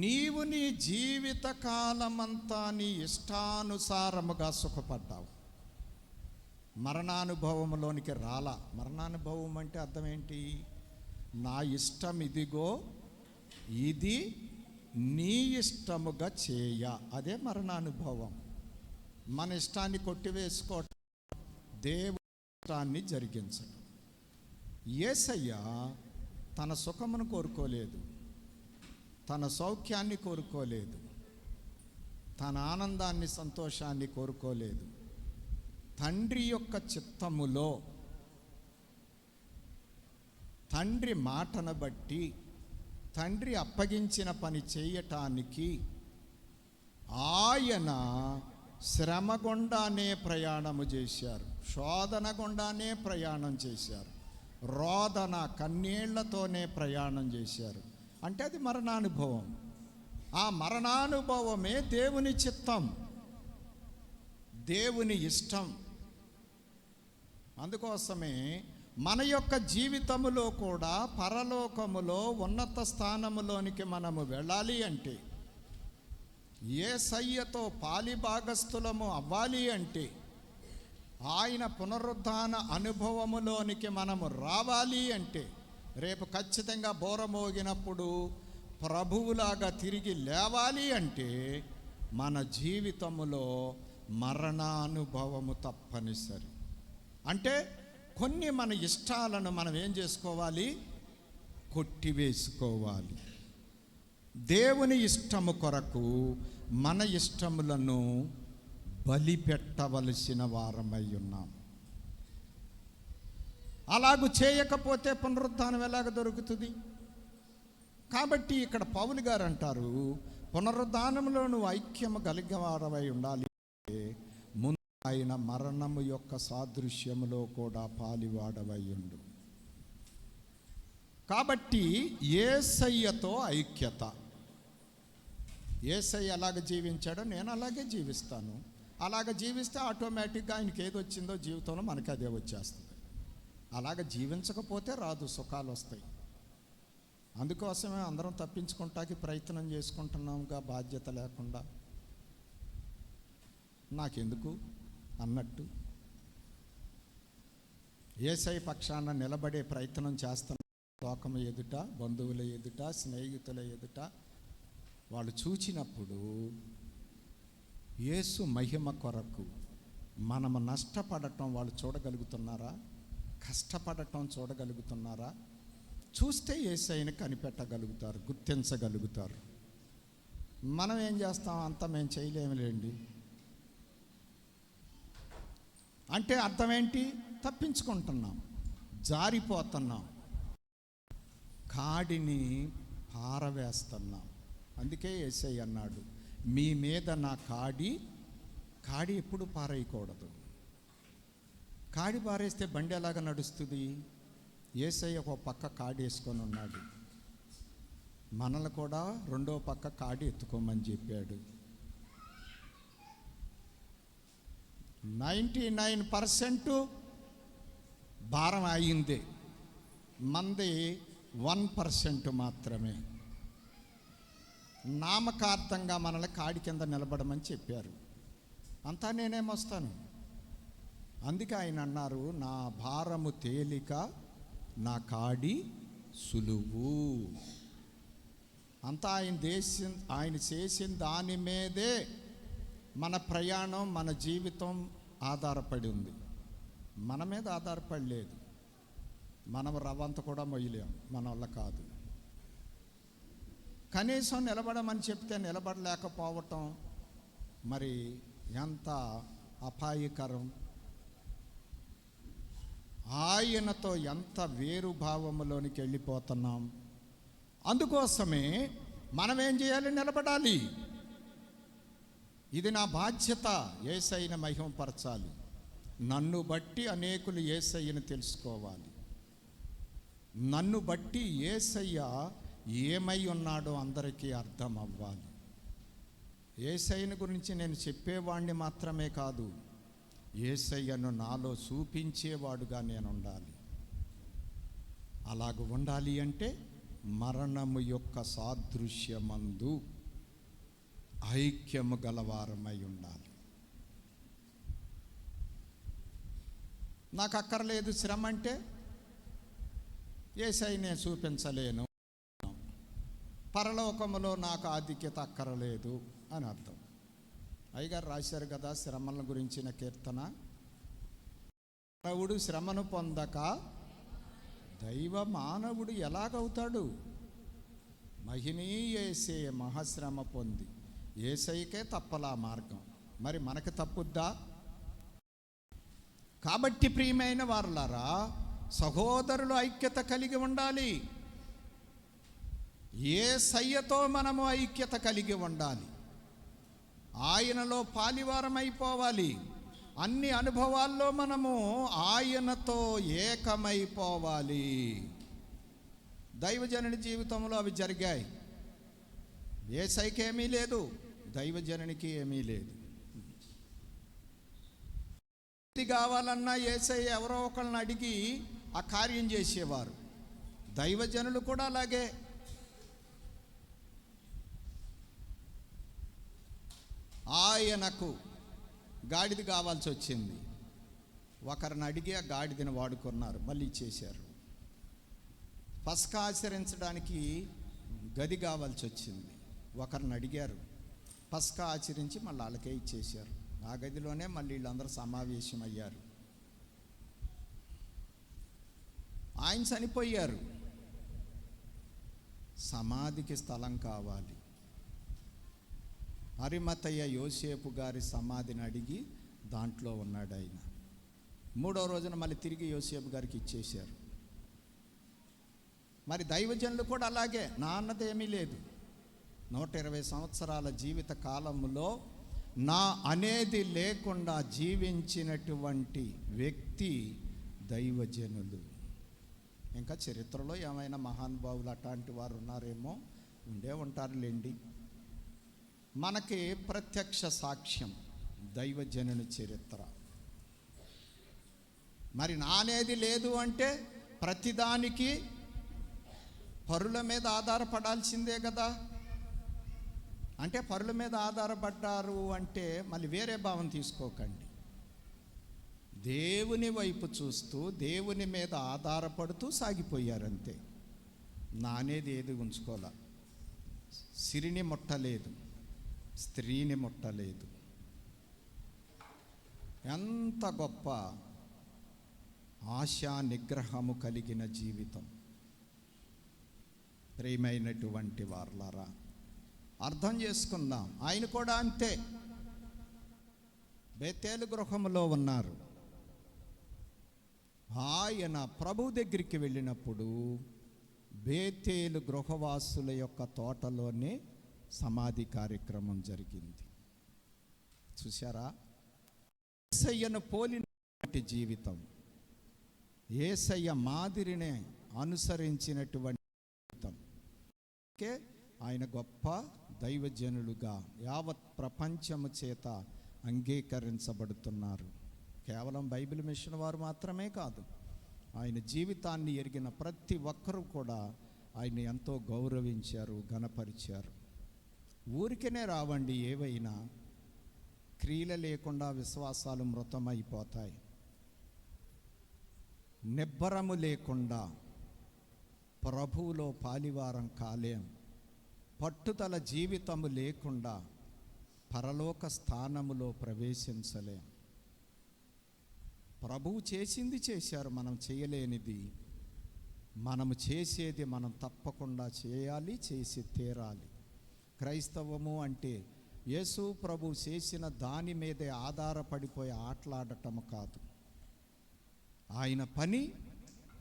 నీవు నీ జీవిత కాలమంతా నీ ఇష్టానుసారముగా సుఖపడ్డావు, మరణానుభవములోనికి రాలా. మరణానుభవం అంటే అర్థం ఏంటి? నా ఇష్టం ఇదిగో, ఇది నీ ఇష్టముగా చేయ, అదే మరణానుభవం. మన ఇష్టాన్ని కొట్టివేసుకోవటం, దేవుని ఇష్టాన్ని జరిగించడం. యేసయ్య తన సుఖమును కోరుకోలేదు, తన సౌఖ్యాన్ని కోరుకోలేదు, తన ఆనందాన్ని, సంతోషాన్ని కోరుకోలేదు. తండ్రి యొక్క చిత్తములో, తండ్రి మాటను బట్టి, తండ్రి అప్పగించిన పని చేయటానికి ఆయన శ్రమ గుండానే ప్రయాణము చేశారు, శోధన గుండానే ప్రయాణం చేశారు, రోదన కన్నీళ్లతోనే ప్రయాణం చేశారు. అంటే అది మరణానుభవం. ఆ మరణానుభవమే దేవుని చిత్తం, దేవుని ఇష్టం. అందుకోసమే మన యొక్క జీవితములో కూడా పరలోకములో ఉన్నత స్థానములోనికి మనము వెళ్ళాలి అంటే, యేసయ్యతో పాలిభాగస్థులము అవ్వాలి అంటే, ఆయన పునరుద్ధాన అనుభవములోనికి మనము రావాలి అంటే, రేపు ఖచ్చితంగా బోరమోగినప్పుడు ప్రభువులాగా తిరిగి లేవాలి అంటే, మన జీవితములో మరణానుభవము తప్పనిసరి. అంటే కొన్ని మన ఇష్టాలను మనం ఏం చేసుకోవాలి? కొట్టివేసుకోవాలి. దేవుని ఇష్టము కొరకు మన ఇష్టములను బలిపెట్టవలసిన వారమై ఉన్నాం. అలాగూ చేయకపోతే పునరుద్ధానం ఎలాగ దొరుకుతుంది? కాబట్టి ఇక్కడ పౌలు గారు అంటారు, పునరుద్ధానంలో నువ్వు ఐక్యము కలిగేవారమై ఉండాలి. ముందు ఆయన మరణము యొక్క సాదృశ్యములో కూడా పాలివాడవై ఉండు. కాబట్టి యేసయ్యతో ఐక్యత. యేసయ్య ఎలాగ జీవించాడో నేను అలాగే జీవిస్తాను. అలాగ జీవిస్తే ఆటోమేటిక్గా ఆయనకి ఏది వచ్చిందో జీవితంలో మనకి అదే వచ్చేస్తుంది. అలాగ జీవించకపోతే రాదు, సుఖాలు వస్తాయి. అందుకోసమే అందరం తప్పించుకుంటాకి ప్రయత్నం చేసుకుంటున్నాంగా, బాధ్యత లేకుండా. నాకెందుకు అన్నట్టు యేసయ్య పక్షాన నిలబడే ప్రయత్నం చేస్తున్నాం. లోకము ఎదుట, బంధువుల ఎదుట, స్నేహితుల ఎదుట వాళ్ళు చూచినప్పుడు యేసు మహిమ కొరకు మనము నష్టపడటం వాళ్ళు చూడగలుగుతున్నారా? కష్టపడటం చూడగలుగుతున్నారా? చూస్తే యేసయ్యని కనిపెట్టగలుగుతారు, గుర్తించగలుగుతారు. మనం ఏం చేస్తాం? అంత మేము చేయలేములేండి. అంటే అర్థం ఏంటి? తప్పించుకుంటున్నాం, జారిపోతున్నాం, కాడిని పారవేస్తున్నాం. అందుకే యేసయ్య అన్నాడు, మీ మీద నా కాడి ఎప్పుడు పారేయకూడదు. కాడి పారేస్తే బండి ఎలాగ నడుస్తుంది? యేసయ్య ఒక పక్క కాడి వేసుకొని ఉన్నాడు, మనల్ని కూడా రెండో పక్క కాడి ఎత్తుకోమని చెప్పాడు. 99% భారం అయింది, మంది 1% మాత్రమే. నామకార్థంగా మనల్ని కాడి కింద నిలబడమని చెప్పారు. అంతా నేనేమొస్తాను. అందుకే ఆయన అన్నారు, నా భారము తేలిక, నా కాడి సులువు. అంతా ఆయన చేసిన దాని మీదే మన ప్రయాణం, మన జీవితం ఆధారపడి ఉంది. మన మీద ఆధారపడలేదు. మనం రవ్వంత కూడా మొయ్యలేం, మన వల్ల కాదు. కనీసం నిలబడమని చెప్తే నిలబడలేకపోవటం మరి ఎంత అపాయకరం. ఆయనతో ఎంత వేరుభావములోనికి వెళ్ళిపోతున్నాం. అందుకోసమే మనం ఏం చేయాలి? నిలబడాలి. ఇది నా బాధ్యత, యేసయ్యను మహిమపరచాలి. నన్ను బట్టి అనేకులు యేసయ్యను తెలుసుకోవాలి. నన్ను బట్టి యేసయ్య ఏమై ఉన్నాడో అందరికీ అర్థం అవ్వాలి. యేసయ్యను గురించి నేను చెప్పేవాడిని మాత్రమే కాదు, యేసయ్యను నాలో చూపించేవాడుగా నేను ఉండాలి. అలాగ ఉండాలి అంటే మరణము యొక్క సాదృశ్యమందు ఐక్యము గలవారమై ఉండాలి. నాకు అక్కర్లేదు శ్రమ అంటే యేసయ్యనే చూపించలేను, పరలోకములో నాకు ఆధిక్యత అక్కరలేదు అని అర్థం. అయ్యగారు రాశారు కదా శ్రమల గురించిన కీర్తన, మానవుడు శ్రమను పొందక దైవ మానవుడు ఎలాగవుతాడు? మహినీయేసే మహాశ్రమ పొంది, యేసయ్యకే తప్పలా మార్గం, మరి మనకు తప్పుద్దా? కాబట్టి ప్రియమైన వారలారా, సహోదరులు ఐక్యత కలిగి ఉండాలి. యేసయ్యతో మనము ఐక్యత కలిగి ఉండాలి. ఆయనలో పాలివారమైపోవాలి. అన్ని అనుభవాల్లో మనము ఆయనతో ఏకమైపోవాలి. దైవజనుని జీవితంలో అవి జరిగాయి. యేసయ్యకి ఏమీ లేదు, దైవజనునికి ఏమీ లేదు. ఇది కావాలన్నా యేసయ్య ఎవరో ఒకళ్ళని అడిగి ఆ కార్యం చేసేవారు. దైవజనులు కూడా అలాగే. ఆయనకు గాడిద కావాల్సి వచ్చింది, ఒకరిని అడిగి ఆ గాడిదని వాడుకున్నారు, మళ్ళీ ఇచ్చేశారు. పస్కా ఆచరించడానికి గది కావాల్సి వచ్చింది, ఒకరిని అడిగారు, పస్కా ఆచరించి మళ్ళీ వాళ్ళకే ఇచ్చేశారు. ఆ గదిలోనే మళ్ళీ వీళ్ళందరూ సమావేశం అయ్యారు. ఆయన చనిపోయారు, సమాధికి స్థలం కావాలి. అరిమతయ్య యోసేపు గారి సమాధిని అడిగి దాంట్లో ఉన్నాడు ఆయన. 3వ రోజున మళ్ళీ తిరిగి యోసేపు గారికి ఇచ్చేశారు. మరి దైవజనులు కూడా అలాగే. నా అన్నది ఏమీ లేదు. 120 సంవత్సరాల జీవిత కాలంలో నా అనేది లేకుండా జీవించినటువంటి వ్యక్తి దైవజనులు. ఇంకా చరిత్రలో ఏమైనా మహానుభావులు అట్లాంటి వారు ఉన్నారేమో, ఉండే ఉంటారులేండి. మనకి ప్రత్యక్ష సాక్ష్యం దైవజనుని చరిత్ర. మరి నానేది లేదు అంటే ప్రతిదానికి పరుల మీద ఆధారపడాల్సిందే కదా. అంటే పరుల మీద ఆధారపడ్డారు అంటే మళ్ళీ వేరే భావం తీసుకోకండి. దేవుని వైపు చూస్తూ దేవుని మీద ఆధారపడుతూ సాగిపోయారు అంతే. నానేది ఏది ఉంచుకోలే. సిరిని ముట్టలేదు, స్త్రీని ముట్టలేదు. ఎంత గొప్ప ఆశా నిగ్రహము కలిగిన జీవితం. ప్రియమైనటువంటి వారలారా, అర్థం చేసుకుందాం. ఆయన కూడా అంతే. బేతేలు గృహములో ఉన్నారు. ఆయన ప్రభు దగ్గరికి వెళ్ళినప్పుడు బేతేలు గృహవాసుల యొక్క తోటలోనే సమాధి కార్యక్రమం జరిగింది. చూశారా? యేసయ్యను పోలినటువంటి జీవితం, యేసయ్య మాదిరినే అనుసరించినటువంటి జీవితం. ఆయన గొప్ప దైవజనులుగా యావత్ ప్రపంచము చేత అంగీకరించబడుతున్నారు. కేవలం బైబిల్ మిషన్ వారు మాత్రమే కాదు, ఆయన జీవితాన్ని ఎరిగిన ప్రతి ఒక్కరూ కూడా ఆయన ఎంతో గౌరవించారు, ఘనపరిచారు. ఊరికనే రావండి ఏవైనా, క్రియలు లేకుండా విశ్వాసాలు మృతమైపోతాయి. నిబ్బరము లేకుండా ప్రభువులో పాలివారం కాలేం. పట్టుదల జీవితము లేకుండా పరలోక స్థానములో ప్రవేశించలేం. ప్రభువు చేసింది చేశారు, మనం చేయలేనిది. మనము చేసేది మనం తప్పకుండా చేయాలి, చేసి తీరాలి. క్రైస్తవము అంటే యేసు ప్రభు చేసిన దాని మీదే ఆధారపడిపోయి ఆటలాడటం కాదు. ఆయన పని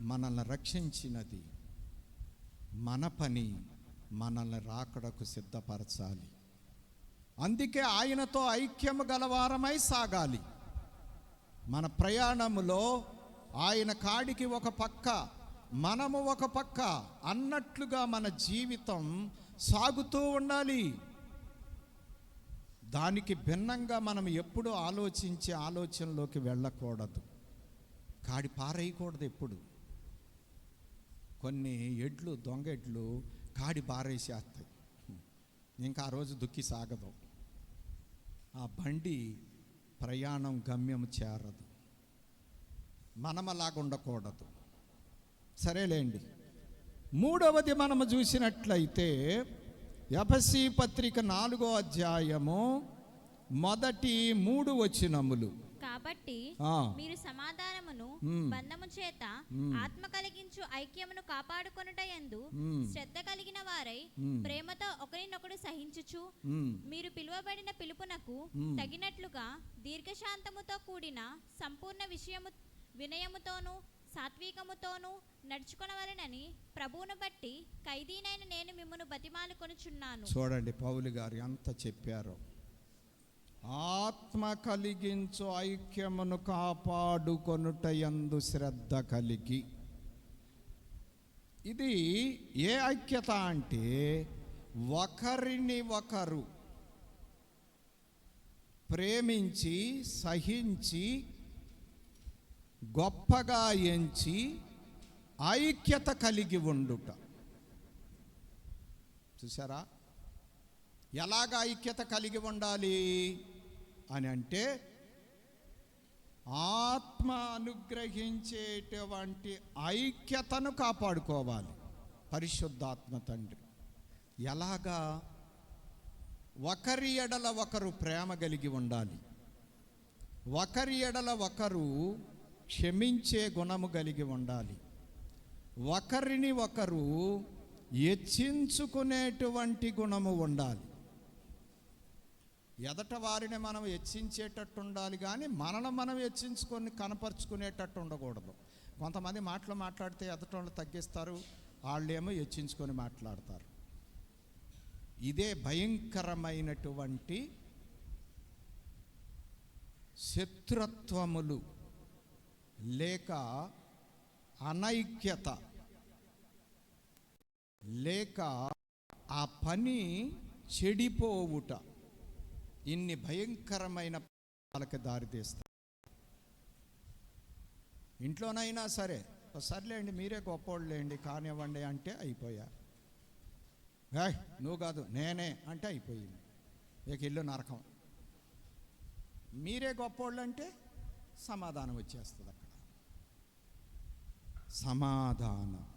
మనల్ని రక్షించినది, మన పని మనల్ని రాకడకు సిద్ధపరచాలి. అందుకే ఆయనతో ఐక్యము గలవారమై సాగాలి. మన ప్రయాణములో ఆయన కాడికి ఒక పక్క, మనము ఒక పక్క అన్నట్లుగా మన జీవితం సాగుతూ ఉండాలి. దానికి భిన్నంగా మనం ఎప్పుడు ఆలోచించే ఆలోచనలోకి వెళ్ళకూడదు. కాడి పారేయకూడదు ఎప్పుడు. కొన్ని ఎడ్లు, దొంగ ఎడ్లు కాడి పారేసేస్తాయి, ఇంకా ఆ రోజు దుక్కి సాగదు. ఆ బండి ప్రయాణం గమ్యం చేరదు. మనం అలాగ ఉండకూడదు. సరేలేండి. మూడవది మనము చూసినట్లయితే ఎఫెసీ పత్రిక 4వ అధ్యాయము మొదటి 3 వచనములు. కాబట్టి మీరు సమాధానమును బంధము చేత ఆత్మ కలిగించు ఐక్యమును కాపాడుకొనుట యందు శ్రద్ధ కలిగిన వారై ప్రేమతో ఒకరినొకడు సహించుచు మీరు పిలువబడిన పిలుపునకు తగినట్లుగా దీర్ఘశాంతముతో కూడిన సంపూర్ణ వినయముతోనూ సాత్వికముతోనూ నడుచుకొనవలెనని ప్రభువును బట్టి ఖైదీనైన నేను మిమ్మును బతిమాలుకొనుచున్నాను. చూడండి పౌలు గారు ఎంత చెప్పారో. ఆత్మ కలిగించు ఐక్యమును కాపాడుకొనుట యందు శ్రద్ధ కలిగి. ఇది ఏ ఐక్యత అంటే ఒకరిని ఒకరు ప్రేమించి సహించి గొప్పగా ఎంచి ఐక్యత కలిగి ఉండుట. చూసారా? ఎలాగ ఐక్యత కలిగి ఉండాలి అని అంటే, ఆత్మ అనుగ్రహించేటువంటి ఐక్యతను కాపాడుకోవాలి పరిశుద్ధాత్మ తండ్రి. ఎలాగా? ఒకరి ఎడల ఒకరు ప్రేమ కలిగి ఉండాలి, ఒకరి ఎడల ఒకరు క్షమించే గుణము కలిగి ఉండాలి, ఒకరిని ఒకరు హెచ్చించుకునేటువంటి గుణము ఉండాలి. ఎదట వారిని మనం హెచ్చించేటట్టు ఉండాలి, కానీ మనల్ని మనం హెచ్చించుకొని కనపరుచుకునేటట్టు ఉండకూడదు. కొంతమంది మాటలు మాట్లాడితే ఎదట వాళ్ళు తగ్గిస్తారు, వాళ్ళేమో హెచ్చించుకొని మాట్లాడతారు. ఇదే భయంకరమైనటువంటి శత్రుత్వములు లేక అనైక్యత లేక ఆ పని చెడిపోవుట, ఇన్ని భయంకరమైన వాళ్ళకి దారితీస్తారు. ఇంట్లోనైనా సరే, సర్లేండి మీరే గొప్పోళ్ళేండి కానివ్వండి అంటే అయిపోయా. నువ్వు కాదు నేనే అంటే అయిపోయింది, ఇక ఇల్లు నరకం. మీరే గొప్పోళ్ళు అంటే సమాధానం వచ్చేస్తుంది. అక్కడ సమాధానం,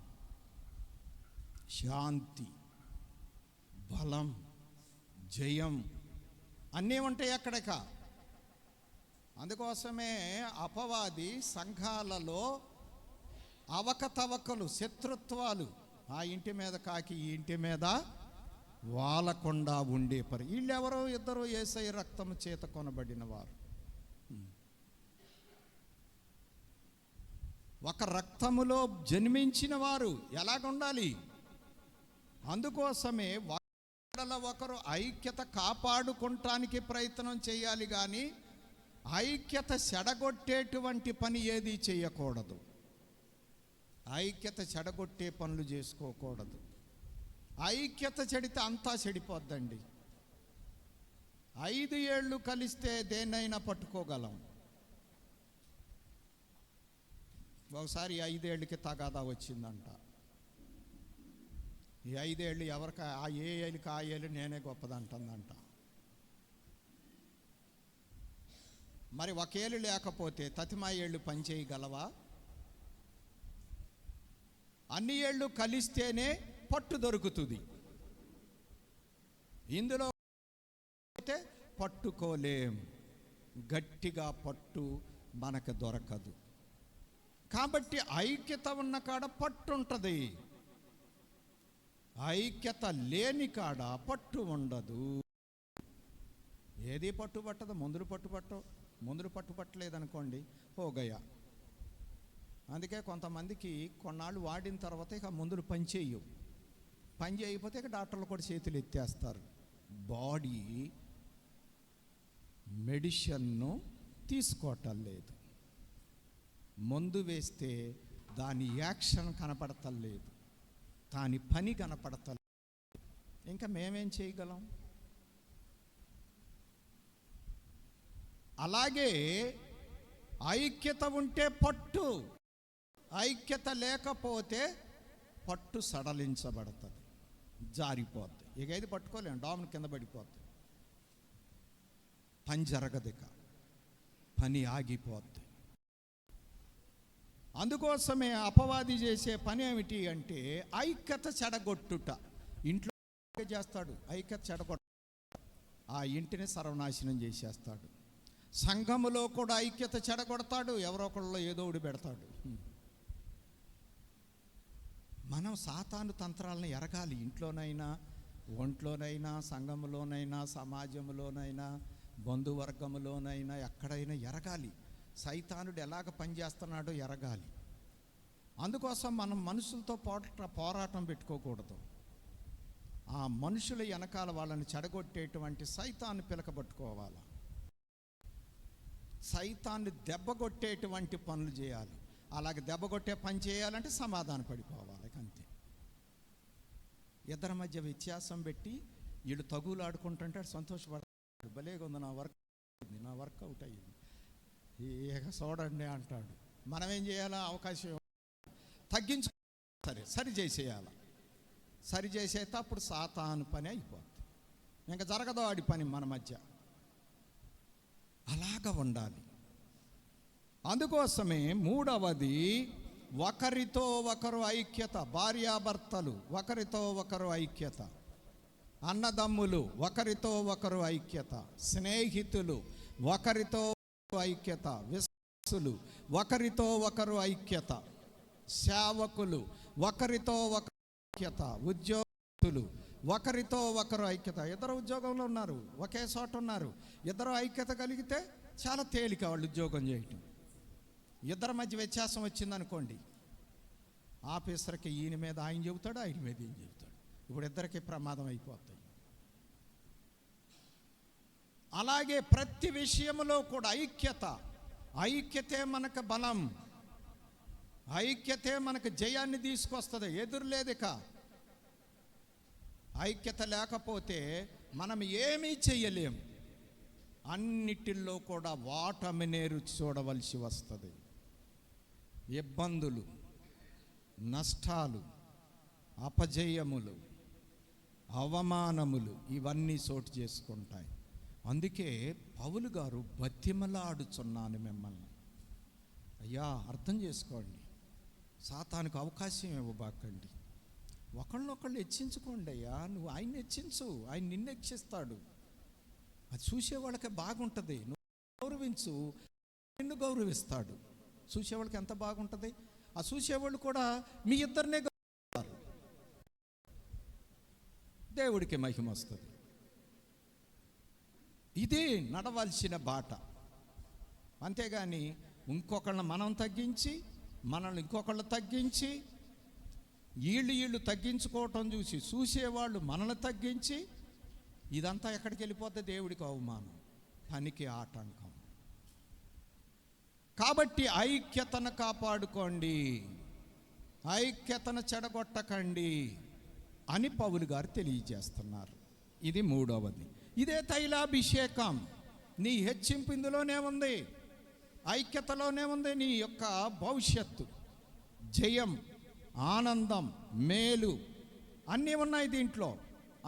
శాంతి, బలం, జయం అన్నీ ఉంటాయి అక్కడిక. అందుకోసమే అపవాది సంఘాలలో అవకతవకలు, శత్రుత్వాలు, ఆ ఇంటి మీద కాకి ఈ ఇంటి మీద వాలకుండా ఉండే వీళ్ళెవరో ఇద్దరు యేసయ్య రక్తము చేత కొనబడిన వారు. ఒక రక్తములో జన్మించిన వారు ఎలాగుండాలి? అందుకోసమే ఒకరు ఐక్యత కాపాడుకుంటానికి ప్రయత్నం చేయాలి, కానీ ఐక్యత చెడగొట్టేటువంటి పని ఏది చేయకూడదు. ఐక్యత చెడగొట్టే పనులు చేసుకోకూడదు. ఐక్యత చెడితే అంతా చెడిపోద్దండి. 5 ఏళ్ళు కలిస్తే దేన్నైనా పట్టుకోగలం. ఒకసారి 5 ఏళ్ళకి తగాదా వచ్చిందంట. ఈ 5 ఏళ్ళు ఎవరికి ఆ ఏ ఏళ్ళకి ఆ ఏళ్ళు నేనే గొప్పదంటుందంట. మరి ఒకేళ్ళు లేకపోతే తతిమా ఏళ్ళు పనిచేయగలవా? అన్ని ఏళ్ళు కలిస్తేనే పట్టు దొరుకుతుంది. ఇందులో అయితే పట్టుకోలేం, గట్టిగా పట్టు మనకు దొరకదు. కాబట్టి ఐక్యత ఉన్న కాడ పట్టు ఉంటుంది, ఐక్యత లేని కాడ పట్టు ఉండదు. ఏది పట్టుబట్టదు. ముందులు పట్టుబట్టలేదనుకోండి పోగయ్యా. అందుకే కొంతమందికి కొన్నాళ్ళు వాడిన తర్వాత ఇక మందులు పని చేయకపోతే ఇక డాక్టర్లు కూడా చేతులు ఎత్తేస్తారు. బాడీ మెడిసిన్ను తీసుకోవటం లేదు. మందు వేస్తే దాని యాక్షన్ కనపడతలేదు, దాని పని కనపడతలేదు. ఇంకా మేమేం చేయగలం? అలాగే ఐక్యత ఉంటే పట్టు, ఐక్యత లేకపోతే పట్టు సడలించబడుతుంది, జారిపోద్ది. ఇక ఏది పట్టుకోలేము, డామ్ను కింద పడిపోద్ది, పని జరగదు, ఇక పని ఆగిపోద్ది. అందుకోసమే అపవాది చేసే పని ఏమిటి అంటే ఐక్యత చెడగొట్టుట. ఇంట్లో చేస్తాడు, ఐక్యత చెడగొట్ట, ఆ ఇంటిని సర్వనాశనం చేసేస్తాడు. సంఘములో కూడా ఐక్యత చెడగొడతాడు, ఎవరో ఒకళ్ళు ఏదో ఒకటి పెడతాడు. మనం సాతాను తంత్రాలను ఎరగాలి. ఇంట్లోనైనా, ఒంట్లోనైనా, సంఘములోనైనా, సమాజంలోనైనా, బంధువర్గములోనైనా, ఎక్కడైనా ఎరగాలి. సైతానుడు ఎలాగ పనిచేస్తున్నాడో ఎరగాలి. అందుకోసం మనం మనుషులతో పోరాటం పెట్టుకోకూడదు. ఆ మనుషుల వెనకాల వాళ్ళని చెడగొట్టేటువంటి సైతాన్ని పిలకబట్టుకోవాలి. సైతాన్ని దెబ్బగొట్టేటువంటి పనులు చేయాలి. అలాగే దెబ్బగొట్టే పని చేయాలంటే సమాధాన పడిపోవాలి, అంతే. ఇద్దరి మధ్య వ్యత్యాసం పెట్టి వీళ్ళు తగులాడుకుంటుంటే సంతోషపడతాడు. భలేగా ఉంది, నా వర్కౌట్ అయ్యింది, ఇక చూడండి అంటాడు. మనం ఏం చేయాలా? అవకాశం తగ్గించు, సరి చేసేయాలి. సరి చేసేస్తే అప్పుడు సాతాను పని అయిపోద్ది, ఇంకా జరగదు ఆడి పని మన మధ్య. అలాగ ఉండాలి. అందుకోసమే మూడవది ఒకరితో ఒకరు ఐక్యత. భార్యాభర్తలు ఒకరితో ఒకరు ఐక్యత, అన్నదమ్ములు ఒకరితో ఒకరు ఐక్యత, స్నేహితులు ఒకరితో ఐక్యత, విశ్వాసులు ఒకరితో ఒకరు ఐక్యత, సేవకులు ఒకరితో ఒకరు ఐక్యత, ఉద్యోగులు ఒకరితో ఒకరు ఐక్యత. ఇద్దరు ఉద్యోగంలో ఉన్నారు, ఒకే చోట ఉన్నారు, ఇద్దరు ఐక్యత కలిగితే చాలా తేలిక వాళ్ళు ఉద్యోగం చేయటం. ఇద్దరి మధ్య వ్యత్యాసం వచ్చిందనుకోండి, ఆఫీసర్కి ఈయన మీద ఆయన చెబుతాడు, ఆయన మీద ఈయన చెబుతాడు, ఇప్పుడు ఇద్దరికి ప్రమాదం అయిపోతాయి. అలాగే ప్రతి విషయంలో కూడా ఐక్యతే మనకు బలం, ఐక్యతే మనకు జయాన్ని తీసుకొస్తుంది. ఎదురులేదిక ఐక్యత లేకపోతే మనం ఏమీ చెయ్యలేం. అన్నిటిల్లో కూడా వాటమినే రుచి చూడవలసి వస్తుంది. ఇబ్బందులు, నష్టాలు, అపజయములు, అవమానములు ఇవన్నీ చోటు చేసుకుంటాయి. అందుకే పౌలు గారు బతిమలాడుచున్నాను మిమ్మల్ని, అయ్యా అర్థం చేసుకోండి, సాతానుకు అవకాశం ఇవ్వబాకండి, ఒకళ్ళొకళ్ళు హెచ్చించుకోండి అయ్యా. నువ్వు ఆయన్ని హెచ్చించు, ఆయన నిన్ను హెచ్చిస్తాడు. అది చూసేవాళ్ళకి బాగుంటుంది. నువ్వు గౌరవించు, నిన్ను గౌరవిస్తాడు. చూసేవాళ్ళకి ఎంత బాగుంటుంది. ఆ చూసేవాళ్ళు కూడా మీ ఇద్దరినే గౌరవిస్తారు, దేవుడికి మహిమ వస్తుంది. ఇదే నడవలసిన బాట. అంతేగాని ఇంకొకళ్ళని మనం తగ్గించి మనల్ని ఇంకొకళ్ళు తగ్గించి, వీళ్ళు తగ్గించుకోవటం చూసేవాళ్ళు మనల్ని తగ్గించి, ఇదంతా ఎక్కడికి వెళ్ళిపోతే దేవుడికి అవమానం, పనికి ఆటంకం. కాబట్టి ఐక్యతను కాపాడుకోండి, ఐక్యతను చెడగొట్టకండి అని పౌలు గారు తెలియజేస్తున్నారు. ఇది మూడవది. ఇదే తైలాభిషేకం. నీ హెచ్చింపు ఇందులోనే ఉంది, ఐక్యతలోనే ఉంది. నీ యొక్క భవిష్యత్తు, జయం, ఆనందం, మేలు అన్నీ ఉన్నాయి దీంట్లో.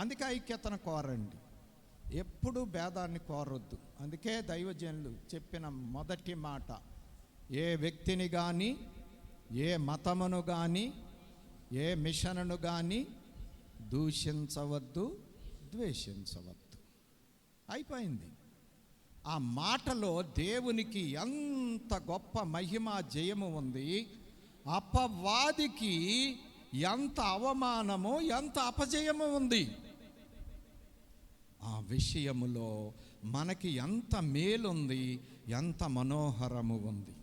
అందుకే ఐక్యతను కోరండి, ఎప్పుడు భేదాన్ని కోరొద్దు. అందుకే దైవజనులు చెప్పిన మొదటి మాట, ఏ వ్యక్తిని కానీ, ఏ మతమును కానీ, ఏ మిషన్ను కానీ దూషించవద్దు, ద్వేషించవద్దు. అయిపోయింది. ఆ మాటలో దేవునికి ఎంత గొప్ప మహిమ, జయము ఉంది. అపవాదికి ఎంత అవమానము, ఎంత అపజయము ఉంది. ఆ విషయములో మనకి ఎంత మేలుంది, ఎంత మనోహరము ఉంది,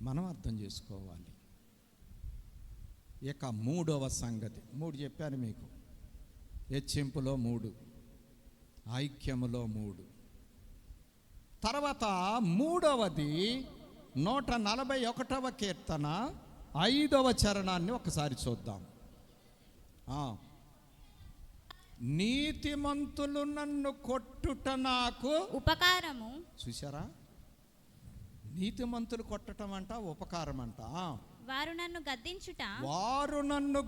మనం అర్థం చేసుకోవాలి. ఇక మూడవ సంగతి, 3 చెప్పాను మీకు. హెచ్చింపులో 3, ఐక్యములో 3. తర్వాత మూడవది 141వ కీర్తన 5వ చరణాన్ని ఒకసారి చూద్దాం. నీతిమంతులు నన్ను కొట్టుట నాకు ఉపకారము. చూసారా, నీతిమంతులు కొట్టటం అంట ఉపకారం అంట. వారు నన్ను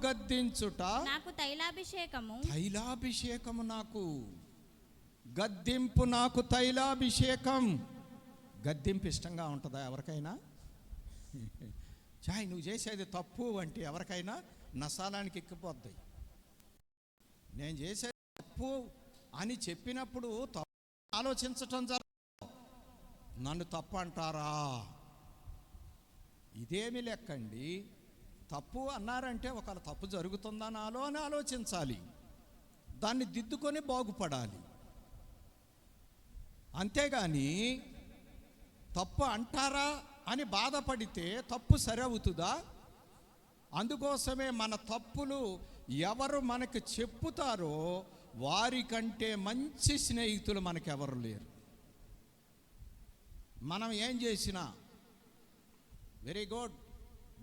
గద్దించుట నాకు తైలాభిషేకము. తైలాభిషేకము నాకు, గద్దింపు నాకు తైలాభిషేకం. గద్దింపు ఇష్టంగా ఉంటుందా ఎవరికైనా? చాయ్ నువ్వు చేసేది తప్పు అంటే ఎవరికైనా నసాలానికి ఎక్కిపోద్ది. నేను చేసేది తప్పు అని చెప్పినప్పుడు తప్పు ఆలోచించటం జరగదు. నన్ను తప్పు అంటారా, ఇదేమి లెక్కండి. తప్పు అన్నారంటే ఒకవేళ తప్పు జరుగుతుందా నాలో అని ఆలోచించాలి, దాన్ని దిద్దుకొని బాగుపడాలి. అంతేగాని తప్పు అంటారా అని బాధపడితే తప్పు సరవుతుందా? అందుకోసమే మన తప్పులు ఎవరు మనకు చెప్పుతారో వారికంటే మంచి స్నేహితులు మనకెవరు లేరు. మనం ఏం చేసినా వెరీ గుడ్,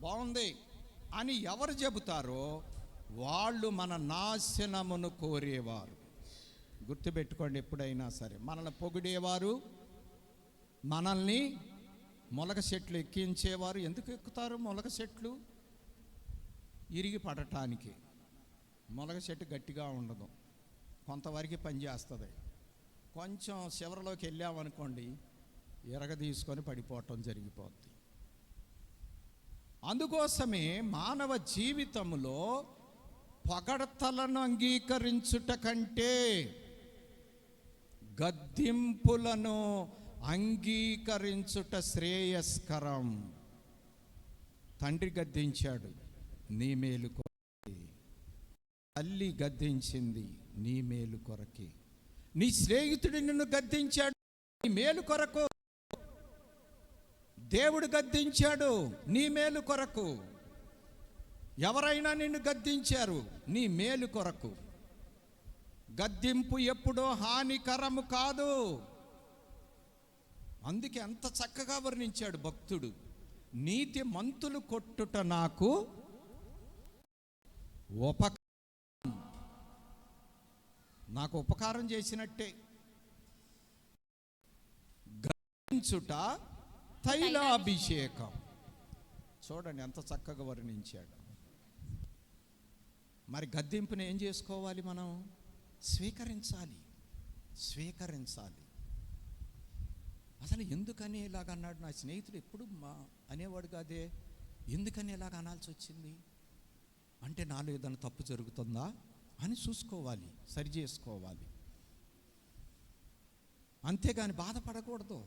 బాగుంది అని ఎవరు చెబుతారో వాళ్ళు మన నాశనమును కోరేవారు. గుర్తుపెట్టుకోండి, ఎప్పుడైనా సరే మనల్ని పొగిడేవారు, మనల్ని మొలక చెట్లు ఎక్కించేవారు. ఎందుకు ఎక్కుతారు మొలక చెట్లు? ఇరిగి పడటానికి. మొలక చెట్టు గట్టిగా ఉండదు, కొంతవరకు పనిచేస్తుంది. కొంచెం చివరిలోకి వెళ్ళామనుకోండి, ఎరగ తీసుకొని పడిపోవటం జరిగిపోద్ది. అందుకోసమే మానవ జీవితంలో పొగడ్తలను అంగీకరించుట కంటే గద్దింపులను అంగీకరించుట శ్రేయస్కరం. తండ్రి గద్దించాడు, నీ మేలు కొరకే. తల్లి గద్దించింది, నీ మేలు కొరకే. నీ స్నేహితుడు నిన్ను గద్దించాడు, నీ మేలు కొరకు. దేవుడు గద్దించాడు, నీ మేలు కొరకు. ఎవరైనా నిన్ను గద్దించారు, నీ మేలు కొరకు. గద్దింపు ఎప్పుడో హానికరము కాదు. అందుకే అంత చక్కగా వర్ణించాడు భక్తుడు, నీతి మంతులు కొట్టుట నాకు ఉపకారం. నాకు ఉపకారం చేసినట్టే. గద్దించుట తైలాభిషేకం. చూడండి ఎంత చక్కగా వర్ణించాడు. మరి గద్దింపుని ఏం చేసుకోవాలి? మనం స్వీకరించాలి. అసలు ఎందుకని ఇలాగన్నాడు? నా స్నేహితుడు ఎప్పుడు అనేవాడు కాదే, ఎందుకని ఇలాగ అనాల్సి వచ్చింది అంటే నాలో ఏదైనా తప్పు జరుగుతుందా అని చూసుకోవాలి, సరి చేసుకోవాలి. అంతేగాని బాధపడకూడదు.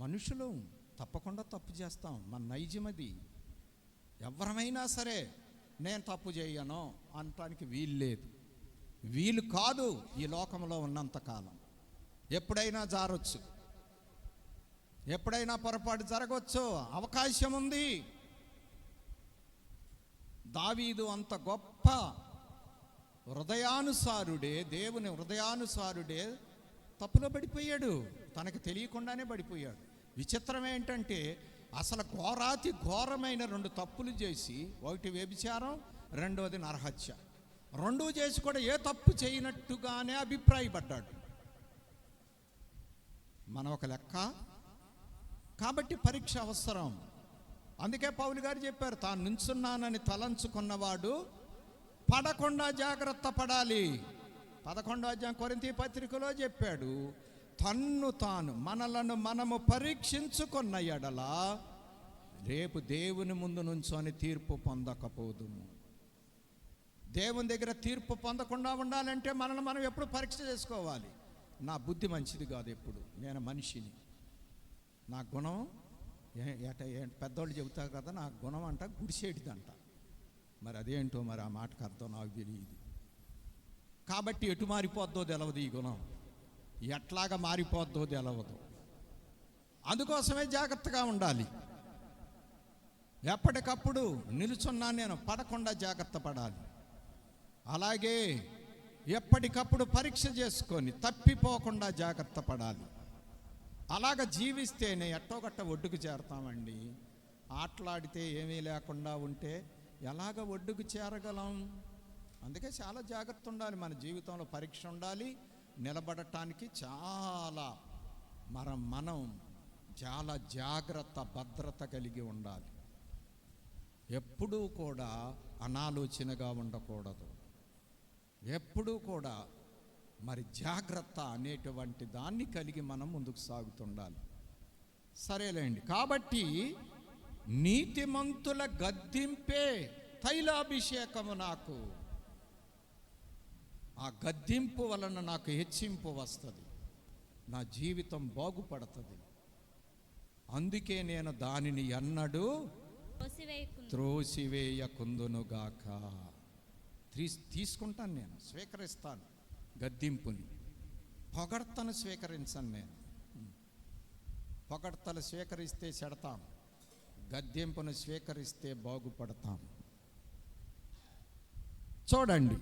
మనుషులు తప్పకుండా తప్పు చేస్తాం, మన నైజమది. ఎవరమైనా సరే నేను తప్పు చేయను అనటానికి వీలు కాదు. ఈ లోకంలో ఉన్నంతకాలం ఎప్పుడైనా జారొచ్చు, ఎప్పుడైనా పొరపాటు జరగవచ్చు, అవకాశం ఉంది. దావీదు అంత గొప్ప హృదయానుసారుడే, దేవుని హృదయానుసారుడే తప్పులో పడిపోయాడు, తనకు తెలియకుండానే పడిపోయాడు. విచిత్రం ఏంటంటే అసలు ఘోరాతి ఘోరమైన 2 తప్పులు చేసి, ఒకటి వ్యభిచారం, రెండవది నరహత్య. 2 చేసి కూడా ఏ తప్పు చేయనట్టుగానే అభిప్రాయపడ్డాడు. మనం ఒక లెక్క కాబట్టి పరీక్ష అవసరం. అందుకే పౌలు గారు చెప్పారు, తాను నుంచున్నానని తలంచుకున్నవాడు పడకుండా జాగ్రత్త పడాలి. 11వ అధ్యాయం కొరింథీ పత్రికలో చెప్పాడు, తన్ను తాను మనలను మనము పరీక్షించుకున్న ఎడల రేపు దేవుని ముందు నుంచొని తీర్పు పొందకపోదుము. దేవుని దగ్గర తీర్పు పొందకుండా ఉండాలంటే మనల్ని మనం ఎప్పుడు పరీక్ష చేసుకోవాలి. నా బుద్ధి మంచిది కాదు, ఎప్పుడు నేను మనిషిని, నా గుణం పెద్దోళ్ళు చెబుతారు కదా, నా గుణం అంట గుడిసేటిదంట. మరి అదేంటో మరి ఆ మాటకు అర్థం నాకు తెలియదు. కాబట్టి ఎటు మారిపోద్దో తెలవదు, ఈ గుణం ఎట్లాగా మారిపోద్దో తెలవదు. అందుకోసమే జాగ్రత్తగా ఉండాలి. ఎప్పటికప్పుడు నిలుచున్నా నేను పడకుండా జాగ్రత్త పడాలి. అలాగే ఎప్పటికప్పుడు పరీక్ష చేసుకొని తప్పిపోకుండా జాగ్రత్త పడాలి. అలాగ జీవిస్తేనే ఎట్టోగట్ట ఒడ్డుకు చేరతామండి. ఆటలాడితే ఏమీ లేకుండా ఉంటే ఎలాగ ఒడ్డుకు చేరగలం? అందుకే చాలా జాగ్రత్త ఉండాలి. మన జీవితంలో పరీక్ష ఉండాలి. నిలబడటానికి చాలా మనం చాలా జాగ్రత్త, భద్రత కలిగి ఉండాలి. ఎప్పుడూ కూడా అనాలోచనగా ఉండకూడదు. ఎప్పుడూ కూడా మరి జాగ్రత్త అనేటువంటి దాన్ని కలిగి మనం ముందుకు సాగుతుండాలి. సరేలేండి. కాబట్టి నీతిమంతుల గద్దింపే తైలాభిషేకము, నాకు ఆ గద్దింపు వలన నాకు హెచ్చింపు వస్తుంది, నా జీవితం బాగుపడుతుంది. అందుకే నేను దానిని ఎన్నడూ త్రోసివేయకుందునుగాక. తీసుకుంటాను, నేను స్వీకరిస్తాను గద్దింపుని. పొగడ్తను స్వీకరించను నేను. పొగడ్తలు స్వీకరిస్తే చెడతాం, గద్దింపును స్వీకరిస్తే బాగుపడతాం. చూడండి,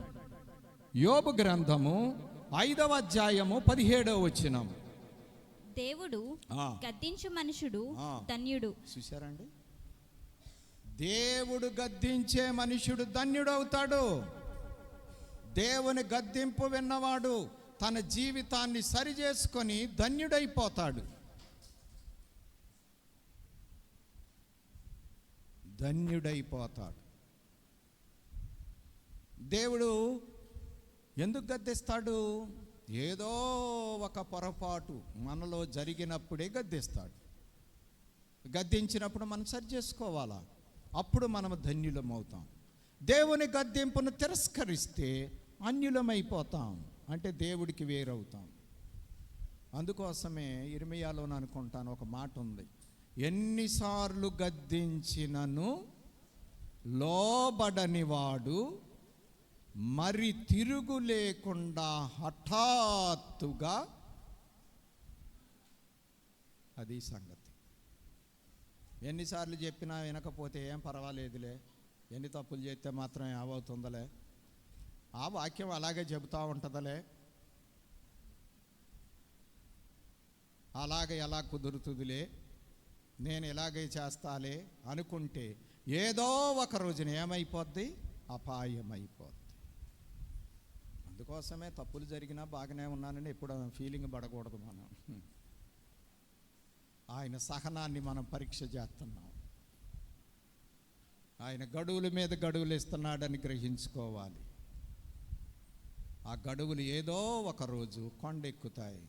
యోబు గ్రంథము 5వ అధ్యాయము 17వ వచనం. దేవుడు గద్దించు మనుషుడు ధన్యుడు. చూశారండి, దేవుడు గద్దించే మనుషుడు ధన్యుడు అవుతాడు. దేవుని గద్దింపు విన్నవాడు తన జీవితాన్ని సరిచేసుకొని ధన్యుడైపోతాడు. ధన్యుడైపోతాడు. దేవుడు ఎందుకు గద్దిస్తాడు? ఏదో ఒక పొరపాటు మనలో జరిగినప్పుడే గద్దిస్తాడు. గద్దించినప్పుడు మనం సరి చేసుకోవాలా, అప్పుడు మనం ధన్యులం అవుతాం. దేవుని గద్దింపును తిరస్కరిస్తే అన్యులమైపోతాం, అంటే దేవుడికి వేరవుతాం. అందుకోసమే ఇర్మియాలోనే అనుకుంటాను ఒక మాట ఉంది, ఎన్నిసార్లు గద్దించినను లోబడనివాడు మరి తిరుగు లేకుండా హఠాత్తుగా, అది సంగతి. ఎన్నిసార్లు చెప్పినా వినకపోతే ఏం పర్వాలేదులే, ఎన్ని తప్పులు చేస్తే మాత్రం ఏమవుతుందలే, ఆ వాక్యం అలాగే చెబుతూ ఉంటుందలే, అలాగే ఎలా కుదురుతుందిలే, నేను ఇలాగే చేస్తాలే అనుకుంటే ఏదో ఒక రోజున ఏమైపోద్ది? అపాయమైపోద్ది. అందుకోసమే తప్పులు జరిగినా బాగానే ఉన్నానని ఎప్పుడు ఫీలింగ్ పడకూడదు. మనం ఆయన సహనాన్ని మనం పరీక్ష చేస్తున్నాం. ఆయన గడువుల మీద గడువులు ఇస్తున్నాడని గ్రహించుకోవాలి. ఆ గడువులు ఏదో ఒక రోజు కొండెక్కుతాయి,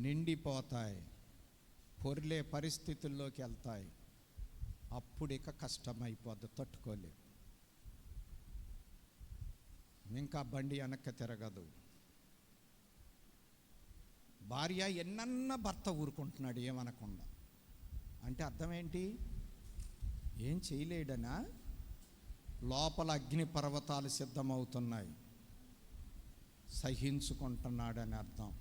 నిండిపోతాయి, పొర్లే పరిస్థితుల్లోకి వెళ్తాయి. అప్పుడు ఇక కష్టమైపోద్ది, తట్టుకోలేవు. ఇంకా బండి వెనక్కి తిరగదు. భార్య ఎన్నన్నా భర్త ఊరుకుంటున్నాడు ఏమనకుండా, అంటే అర్థం ఏంటి? ఏం చేయలేడనా? లోపల అగ్ని పర్వతాలు సిద్ధమవుతున్నాయి, సహించుకుంటున్నాడని అర్థం.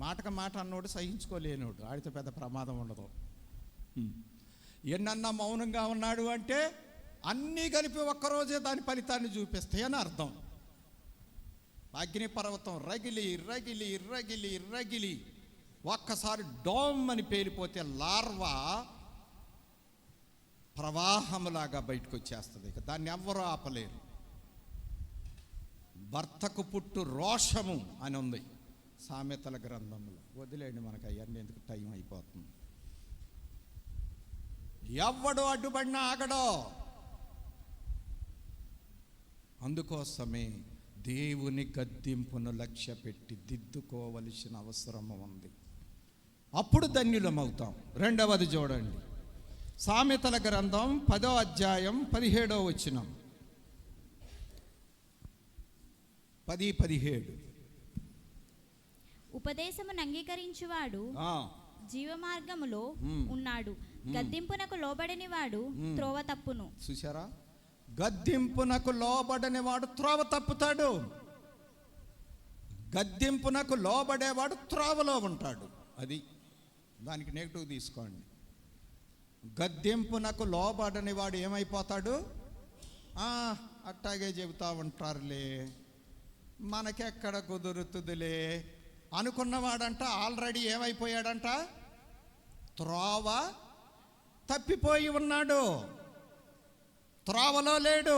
మాటకు మాట అన్నోడు సహించుకోలేనోడు, ఆడితో పెద్ద ప్రమాదం ఉండదు. ఎన్నన్నా మౌనంగా ఉన్నాడు అంటే అన్నీ కలిపి ఒక్కరోజే దాని ఫలితాన్ని చూపిస్తాయని అర్థం. అగ్నిపర్వతం రగిలి రగిలి రగిలి రగిలి ఒక్కసారి డోమ్ అని పేలిపోతే లార్వా ప్రవాహములాగా బయటకు వచ్చేస్తుంది. ఇక దాన్ని ఎవ్వరూ ఆపలేరు. భర్తకు పుట్టు రోషము అని ఉంది సామెతల గ్రంథంలో. వదిలేండి, మనకు అవన్నీ ఎందుకు, టైం అయిపోతుంది. ఎవ్వడు అడ్డుపడినా ఆగడో. అందుకోసమే దేవుని గద్దింపును లక్ష్య పెట్టి దిద్దుకోవలసిన అవసరం ఉంది. అప్పుడు ధన్యులమవుతాం. రెండవది చూడండి, సామెతల గ్రంథం 10వ అధ్యాయం 17వ వచనం. 10:17. ఉపదేశమును అంగీకరించువాడు జీవ మార్గములో ఉన్నాడు, గద్దింపునకు లోబడని వాడు త్రోవ తప్పును. చూసారా, గద్దింపునకు లోబడని వాడు త్రోవ తప్పుతాడు. గద్దింపునకు లోబడేవాడు త్రోవలో ఉంటాడు. అది దానికి నెగిటివ్ తీసుకోండి. గద్దింపునకు లోబడని వాడు ఏమైపోతాడు? అట్టాగే చెబుతా ఉంటారులే, మనకెక్కడ కుదురుతుందిలే అనుకున్నవాడంట ఆల్రెడీ ఏమైపోయాడంట? త్రోవ తప్పిపోయి ఉన్నాడు. త్రోవలో లేడు.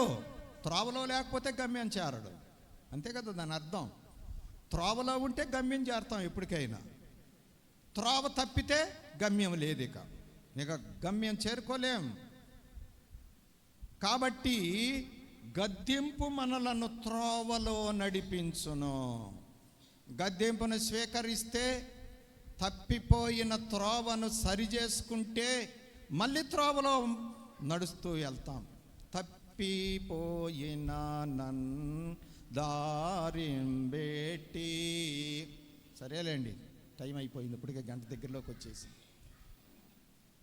త్రోవలో లేకపోతే గమ్యం చేరడు. అంతే కదా దాని అర్థం. త్రోవలో ఉంటే గమ్యం చేరతాం ఎప్పటికైనా. త్రోవ తప్పితే గమ్యం లేదు. ఇక గమ్యం చేరుకోలేం. కాబట్టి గద్దింపు మనలను త్రోవలో నడిపించును. గద్దింపును స్వీకరిస్తే తప్పిపోయిన త్రోవను సరిచేసుకుంటే మళ్ళీ త్రోవలో నడుస్తూ వెళ్తాం. తప్పిపోయిన నన్ దారింబేటి. సరేలేండి, టైం అయిపోయింది. ఇప్పటికే గంట దగ్గరలోకి వచ్చేసి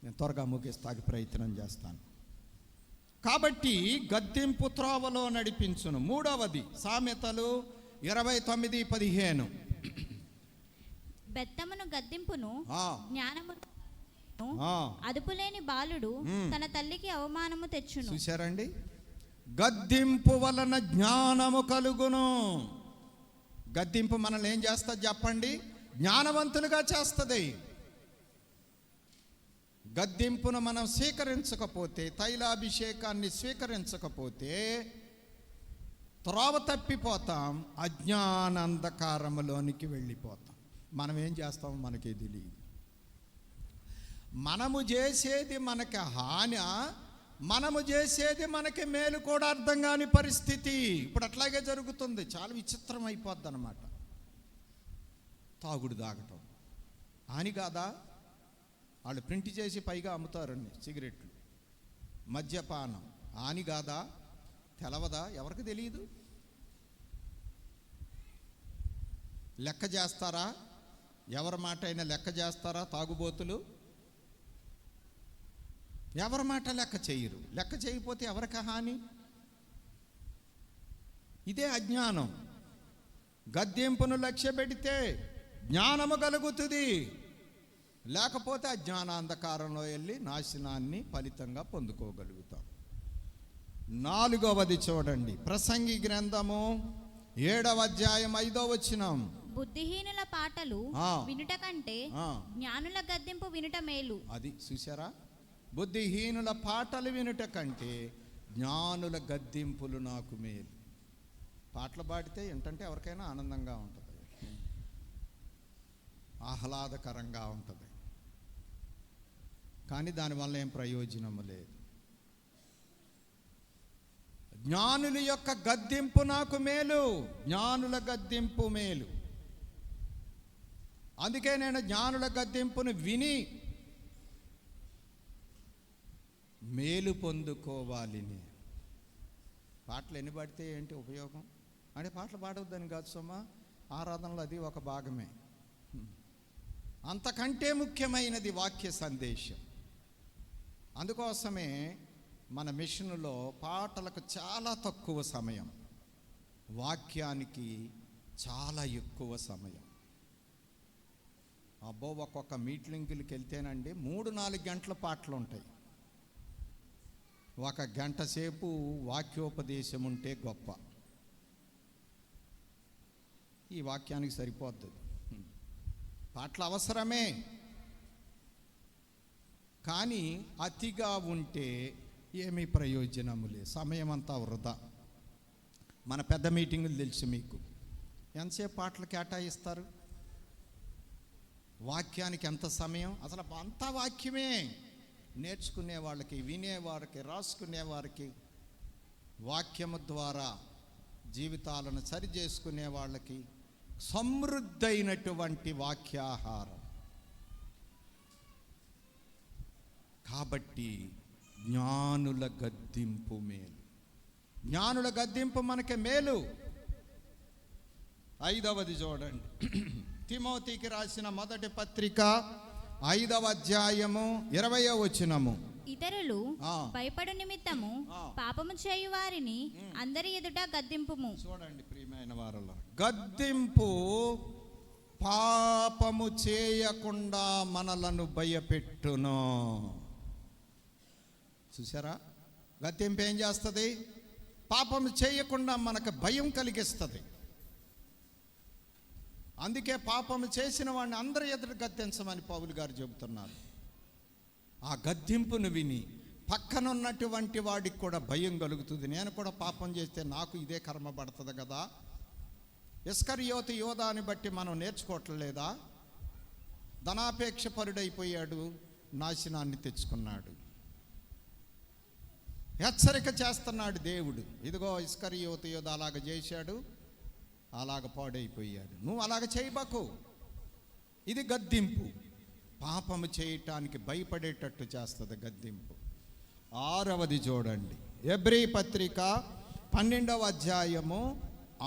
నేను త్వరగా ముగిస్తాకి ప్రయత్నం చేస్తాను. కాబట్టి గద్దింపు త్రోవలో నడిపించును. మూడవది సామెతలు 29:15. బెత్తమును గద్దింపును జ్ఞానమును అదుపులేని బాలుడు తన తల్లికి అవమానము తెచ్చును. చూశారండి, గద్దింపు వలన జ్ఞానము కలుగును. గద్దింపు మనల్ని ఏం చేస్తుంది చెప్పండి? జ్ఞానవంతులుగా చేస్తుంది. గద్దింపును మనం స్వీకరించకపోతే, తైలాభిషేకాన్ని స్వీకరించకపోతే త్రోవ తప్పిపోతాం, అజ్ఞానంధకారములోనికి వెళ్ళిపోతాం. మనం ఏం చేస్తాం మనకి తెలియదు. మనము చేసేది మనకి హాని, మనము చేసేది మనకి మేలు కూడా అర్థం కాని పరిస్థితి. ఇప్పుడు అట్లాగే జరుగుతుంది. చాలా విచిత్రం అయిపోద్ది అన్నమాట. తాగుడు తాగటం హాని కాదా? వాళ్ళు ప్రింట్ చేసి పైగా అమ్ముతారండి సిగరెట్లు. మద్యపానం హాని కాదా? తెలవదా? ఎవరికి తెలియదు? లెక్క చేస్తారా? ఎవరి మాట అయినా లెక్క చేస్తారా? తాగుబోతులు ఎవరి మాట లెక్క చేయరు. లెక్క చేయకపోతే ఎవరికి హాని? ఇదే అజ్ఞానం. గద్దింపును లక్ష్య పెడితే జ్ఞానము కలుగుతుంది, లేకపోతే అజ్ఞానాంధకారంలో వెళ్ళి నాశనాన్ని ఫలితంగా పొందుకోగలుగుతాం. నాలుగవది చూడండి, ప్రసంగి గ్రంథము 7వ అధ్యాయం 5వ వచనం. బుద్ధిహీనుల పాటలు వినుట కంటే జ్ఞానుల గద్దింపు వినుట మేలు. అది చూసారా, బుద్ధిహీనుల పాటలు వినుట కంటే జ్ఞానుల గద్దింపులు నాకు మేలు. పాటలు పాడితే ఏంటంటే ఎవరికైనా ఆనందంగా ఉంటుంది, ఆహ్లాదకరంగా ఉంటుంది. కానీ దానివల్ల ఏం ప్రయోజనము లేదు. జ్ఞానుల యొక్క గద్దింపు నాకు మేలు, జ్ఞానుల గద్దింపు మేలు. అందుకే నేను జ్ఞానుల గద్దింపును విని మేలు పొందుకోవాలి. పాటలు ఎన్ని పాడితే ఏంటి ఉపయోగం? అంటే పాటలు పాడవద్దని కాదు సుమా, ఆరాధనలో అది ఒక భాగమే. అంతకంటే ముఖ్యమైనది వాక్య సందేశం. అందుకోసమే మన మిషన్లో పాటలకు చాలా తక్కువ సమయం, వాక్యానికి చాలా ఎక్కువ సమయం. అబ్బో, ఒక్కొక్క మీటింగ్కి వెళ్తేనండి 3-4 గంటల పాటలు ఉంటాయి. 1 గంట సేపు వాక్యోపదేశం ఉంటే గొప్ప. ఈ వాక్యానికి సరిపోద్ది. పాటలు అవసరమే, కానీ అతిగా ఉంటే ఏమీ ప్రయోజనము లేదు, సమయం అంతా వృధా. మన పెద్ద మీటింగులు తెలుసు మీకు, ఎంతసేపు పాటలు కేటాయిస్తారు, వాక్యానికి ఎంత సమయం, అసలు అంతా వాక్యమే. నేర్చుకునే వాళ్ళకి, వినేవారికి, రాసుకునే వారికి, వాక్యము ద్వారా జీవితాలను సరిచేసుకునే వాళ్ళకి సమృద్ధైనటువంటి వాక్యాహారం. కాబట్టి జ్ఞానుల గద్దింపు మేలు. జ్ఞానుల గద్దింపు మనకి మేలు. 5వది చూడండి, తిమోతికి రాసిన మొదటి పత్రిక 5వ అధ్యాయము 20వ వచనము. ఇతరులు భయపడు నిమిత్తము పాపము చేయు వారిని అందరి ఎదుట గద్దింపుము. చూడండి ప్రియమైన వారల, గద్దింపు పాపము చేయకుండా మనలను భయపెట్టును. చూసారా, గద్దింపు ఏం చేస్తుంది? పాపము చేయకుండా మనకు భయం కలిగిస్తుంది. అందుకే పాపము చేసిన వాడిని అందరి ఎదుట గద్దించమని పౌలు గారు చెబుతున్నారు. ఆ గద్దింపును విని పక్కనున్నటువంటి వాడికి కూడా భయం కలుగుతుంది. నేను కూడా పాపం చేస్తే నాకు ఇదే కర్మ పడుతుంది కదా. ఇస్కరియోతు యోధాని బట్టి మనం నేర్చుకోవట్లేదా? ధనాపేక్ష పరుడైపోయాడు, నాశనాన్ని తెచ్చుకున్నాడు. హెచ్చరిక చేస్తున్నాడు దేవుడు, ఇదిగో ఇస్కరియోతు యోధ అలాగ చేశాడు, అలాగ పాడైపోయాడు, నువ్వు అలాగ చేయబాకు. ఇది గద్దింపు. పాపము చేయటానికి భయపడేటట్టు చేస్తుంది గద్దింపు. 6వది చూడండి, ఎబ్రీ పత్రిక 12వ అధ్యాయము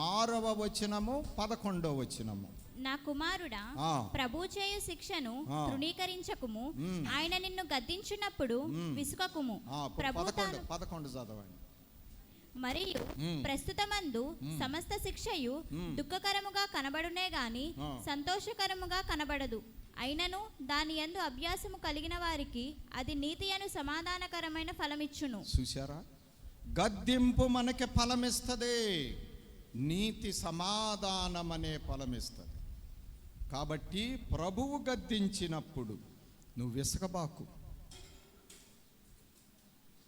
6వ వచనము 11వ వచనము. నా కుమారుడా, ప్రభు చేయు శిక్షను తృణీకరించకుము. ఆయన నిన్ను గద్దించినప్పుడు విసుకకుము. 11 చదవండి. మరియు ప్రస్తుతమందు సమస్త శిక్షయు దుఃఖకరముగా కనబడునే గాని సంతోషకరముగా కనబడదు. అయినను దాని యందు అభ్యాసము కలిగిన వారికి అది నీతి అను సమాధానకరమైన ఫలమిచ్చును. చూశారా, గద్దింపు మనకి ఫలమిస్తుంది, నీతి సమాధానం అనే ఫలమిస్తుంది. కాబట్టి ప్రభువు గద్దించినప్పుడు నువ్వు విసగబాకు,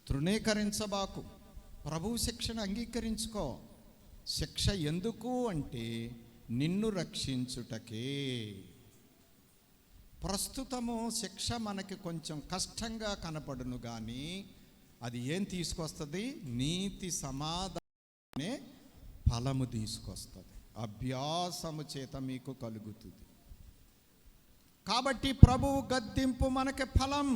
తృణీకరించబాకు. ప్రభువు శిక్షను అంగీకరించుకో. శిక్ష ఎందుకు అంటే నిన్ను రక్షించుటకే. ప్రస్తుతము శిక్ష మనకి కొంచెం కష్టంగా కనపడును కానీ అది ఏం తీసుకొస్తుంది? నీతి సమాధానమే ఫలము తీసుకొస్తుంది. అభ్యాసము చేత మీకు కలుగుతుంది. కాబట్టి ప్రభువు గద్దింపు మనకి ఫలం.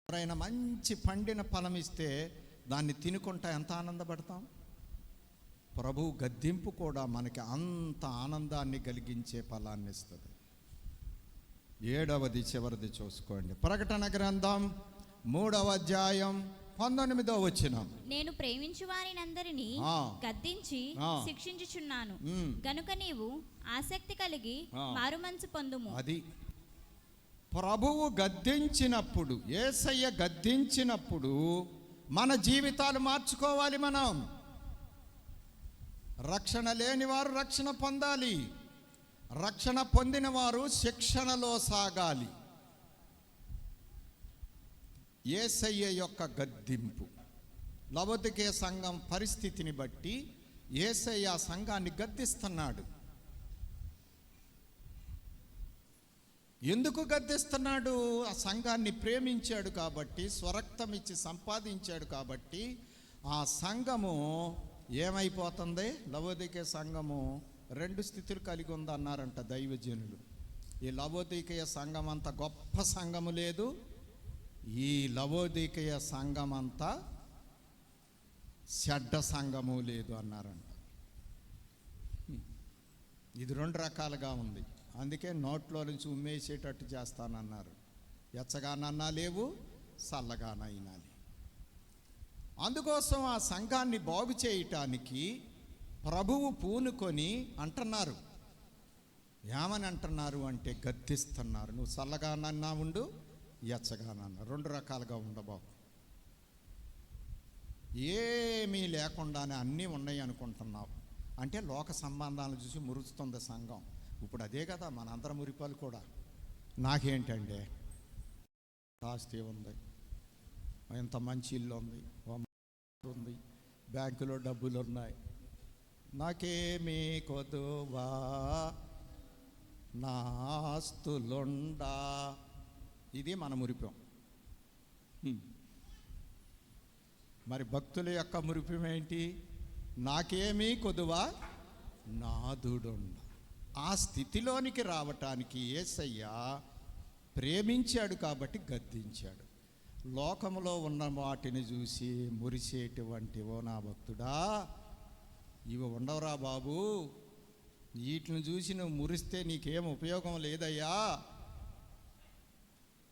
ఎవరైనా మంచి పండిన ఫలం ఇస్తే దాన్ని తినుకుంటా ఎంత ఆనందపడతాం. ప్రభువు గద్దింపు కూడా మనకి అంత ఆనందాన్ని కలిగించే ఫలాన్ని ఇస్తుంది. 7వది చివరిది చూసుకోండి, ప్రకటన గ్రంథం 3వ అధ్యాయం 19వ వచనం. నేను ప్రేమించు వారినందరినీ గద్దించి శిక్షించుచున్నాను గనుక నీవు ఆసక్తి కలిగి మారుమనసు పొందుము. అది ప్రభువు గద్దించినప్పుడు, యేసయ్య గద్దించినప్పుడు మన జీవితాలు మార్చుకోవాలి. మనం రక్షణ లేని వారు రక్షణ పొందాలి, రక్షణ పొందిన వారు శిక్షణలో సాగాలి. యేసయ్య యొక్క గద్దింపు, లవొదికే సంఘం పరిస్థితిని బట్టి యేసయ్య సంఘాన్ని గద్దిస్తున్నాడు. ఎందుకు గద్దిస్తున్నాడు? ఆ సంఘాన్ని ప్రేమించాడు కాబట్టి, స్వరక్తం ఇచ్చి సంపాదించాడు కాబట్టి. ఆ సంఘము ఏమైపోతుంది? లవొదికే సంఘము 2 స్థితులు కలిగి ఉందన్నారంట దైవజనులు. ఈ లవొదికేయ సంఘం అంత గొప్ప సంఘము లేదు, ఈ లవొదికేయ సంఘం అంతా చెడ్డ సంఘము లేదు అన్నారంట. ఇది 2 రకాలుగా ఉంది. అందుకే నోట్లో నుంచి ఉమ్మేసేటట్టు చేస్తానన్నారు. ఎచ్చగానన్నా లేవు, చల్లగానైనా లేవు. అందుకోసం ఆ సంఘాన్ని బాగు చేయటానికి ప్రభువు పూనుకొని అంటున్నారు, ఏమని అంటున్నారు అంటే గద్దిస్తున్నారు. నువ్వు చల్లగానన్నా ఉండు, ఎచ్చగానన్నా, రెండు రకాలుగా ఉండబాకు. ఏమీ లేకుండానే అన్నీ ఉన్నాయి అనుకుంటున్నావు అంటే లోక సంబంధాలను చూసి మురుస్తుంది సంఘం. ఇప్పుడు అదే కదా మనందరం మురిపాలు కూడా. నాకేంటంటే ఆస్తి ఉంది, ఎంత మంచి ఇల్లు ఉంది, బ్యాంకులో డబ్బులు ఉన్నాయి, నాకేమీ కొదువా నా ఆస్తులుండా. ఇది మన మురిపం. మరి భక్తుల యొక్క మురిపం ఏంటి? నాకేమీ కొదువా నాదుడుండ. ఆ స్థితిలోనికి రావటానికి యేసయ్య ప్రేమించాడు కాబట్టి గద్దించాడు. లోకంలో ఉన్న వాటిని చూసి మురిసేటువంటి ఓ నా భక్తుడా, ఇవి ఉండవురా బాబు, వీటిని చూసి నువ్వు మురిస్తే నీకేం ఉపయోగం లేదయ్యా,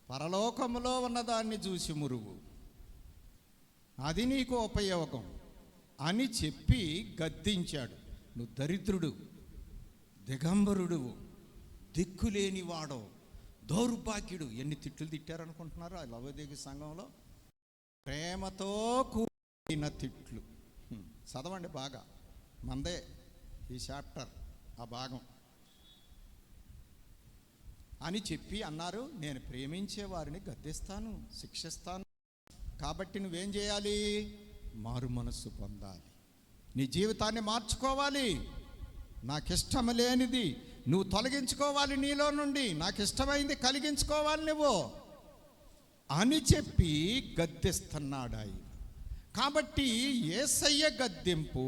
పరలోకంలో ఉన్నదాన్ని చూసి మురుగు, అది నీకు ఉపయోగం అని చెప్పి గద్దించాడు. నువ్వు దరిద్రుడు, దిగంబరుడువు, దిక్కులేనివాడో, దౌర్భాగ్యుడు. ఎన్ని తిట్లు తిట్టారనుకుంటున్నారు ఆ లవోదికీ సంఘంలో? ప్రేమతో కూడిన తిట్లు. చదవండి బాగా, మందే ఈ చాప్టర్, ఆ భాగం అని చెప్పి అన్నారు, నేను ప్రేమించే వారిని గద్దిస్తాను, శిక్షిస్తాను. కాబట్టి నువ్వేం చేయాలి? మారు మనస్సు పొందాలి, నీ జీవితాన్ని మార్చుకోవాలి, నాకిష్టం లేనిది నువ్వు తొలగించుకోవాలి, నీలో నుండి నాకిష్టమైంది కలిగించుకోవాలి నువ్వు అని చెప్పి గద్దిస్తున్నాడు ఆయన. కాబట్టి యేసయ్య గద్దింపు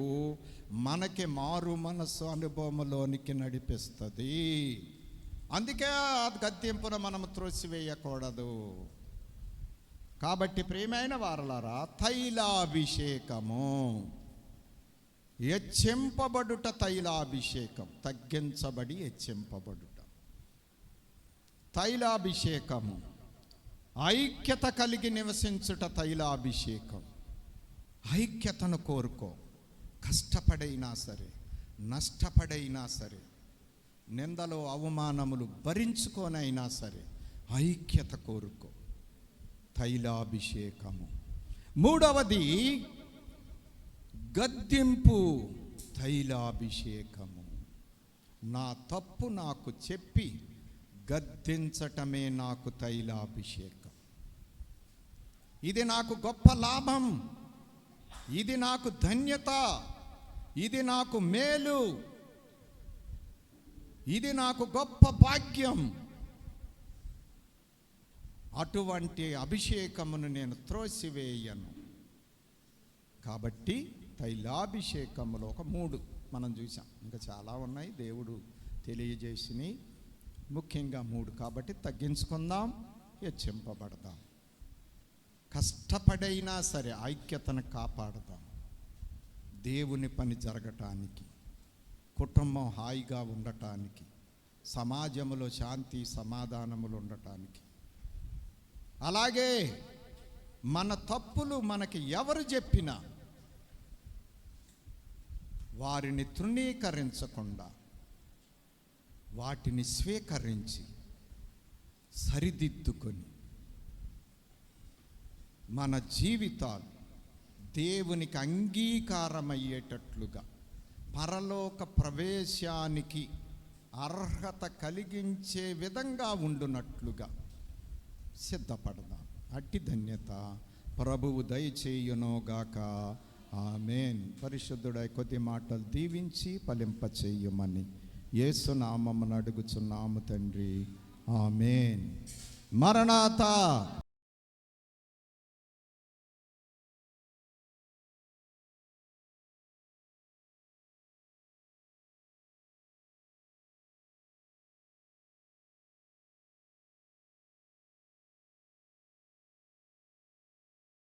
మనకి మారు మనస్సు అనుభవంలోనికి నడిపిస్తుంది. అందుకే ఆ గద్దింపును మనం త్రోసివేయకూడదు. కాబట్టి ప్రియమైన వారలారా, తైలాభిషేకము, హెచ్చింపబడుట తైలాభిషేకం, తగ్గించబడి హెచ్చింపబడుట తైలాభిషేకము, ఐక్యత కలిగి నివసించుట తైలాభిషేకం. ఐక్యతను కోరుకో. కష్టపడైనా సరే, నష్టపడైనా సరే, నిందలు అవమానములు భరించుకోనైనా సరే ఐక్యత కోరుకో. తైలాభిషేకము. మూడవది గద్దింపు, తైలాభిషేకము. నా తప్పు నాకు చెప్పి గద్దించటమే నాకు తైలాభిషేకం. ఇది నాకు గొప్ప లాభం, ఇది నాకు ధన్యత, ఇది నాకు మేలు, ఇది నాకు గొప్ప భాగ్యం. అటువంటి అభిషేకమును నేను త్రోసివేయను. కాబట్టి తైలాభిషేకములో ఒక 3 మనం చూసాం, ఇంకా చాలా ఉన్నాయి దేవుడు తెలియజేసినవి, ముఖ్యంగా 3. కాబట్టి తగ్గించుకుందాం, హెచ్చింపబడదాం, కష్టపడైనా సరే ఐక్యతను కాపాడదాం. దేవుని పని జరగటానికి, కుటుంబం హాయిగా ఉండటానికి, సమాజంలో శాంతి సమాధానములు ఉండటానికి. అలాగే మన తప్పులు మనకి ఎవరు చెప్పినా వారిని తృణీకరించకుండా వాటిని స్వీకరించి సరిదిద్దుకొని మన జీవితాలు దేవునికి అంగీకారమయ్యేటట్లుగా, పరలోక ప్రవేశానికి అర్హత కలిగించే విధంగా ఉండునట్లుగా సిద్ధపడదాం. అట్టి ధన్యత ప్రభువు దయచేయునోగాక. ఆమేన్. పరిశుద్ధుడై కొద్ది మాటలు దీవించి ఫలింపచేయమని యేసు నామమున అడుగుచున్నాము తండ్రి. ఆమేన్. మరణాతా.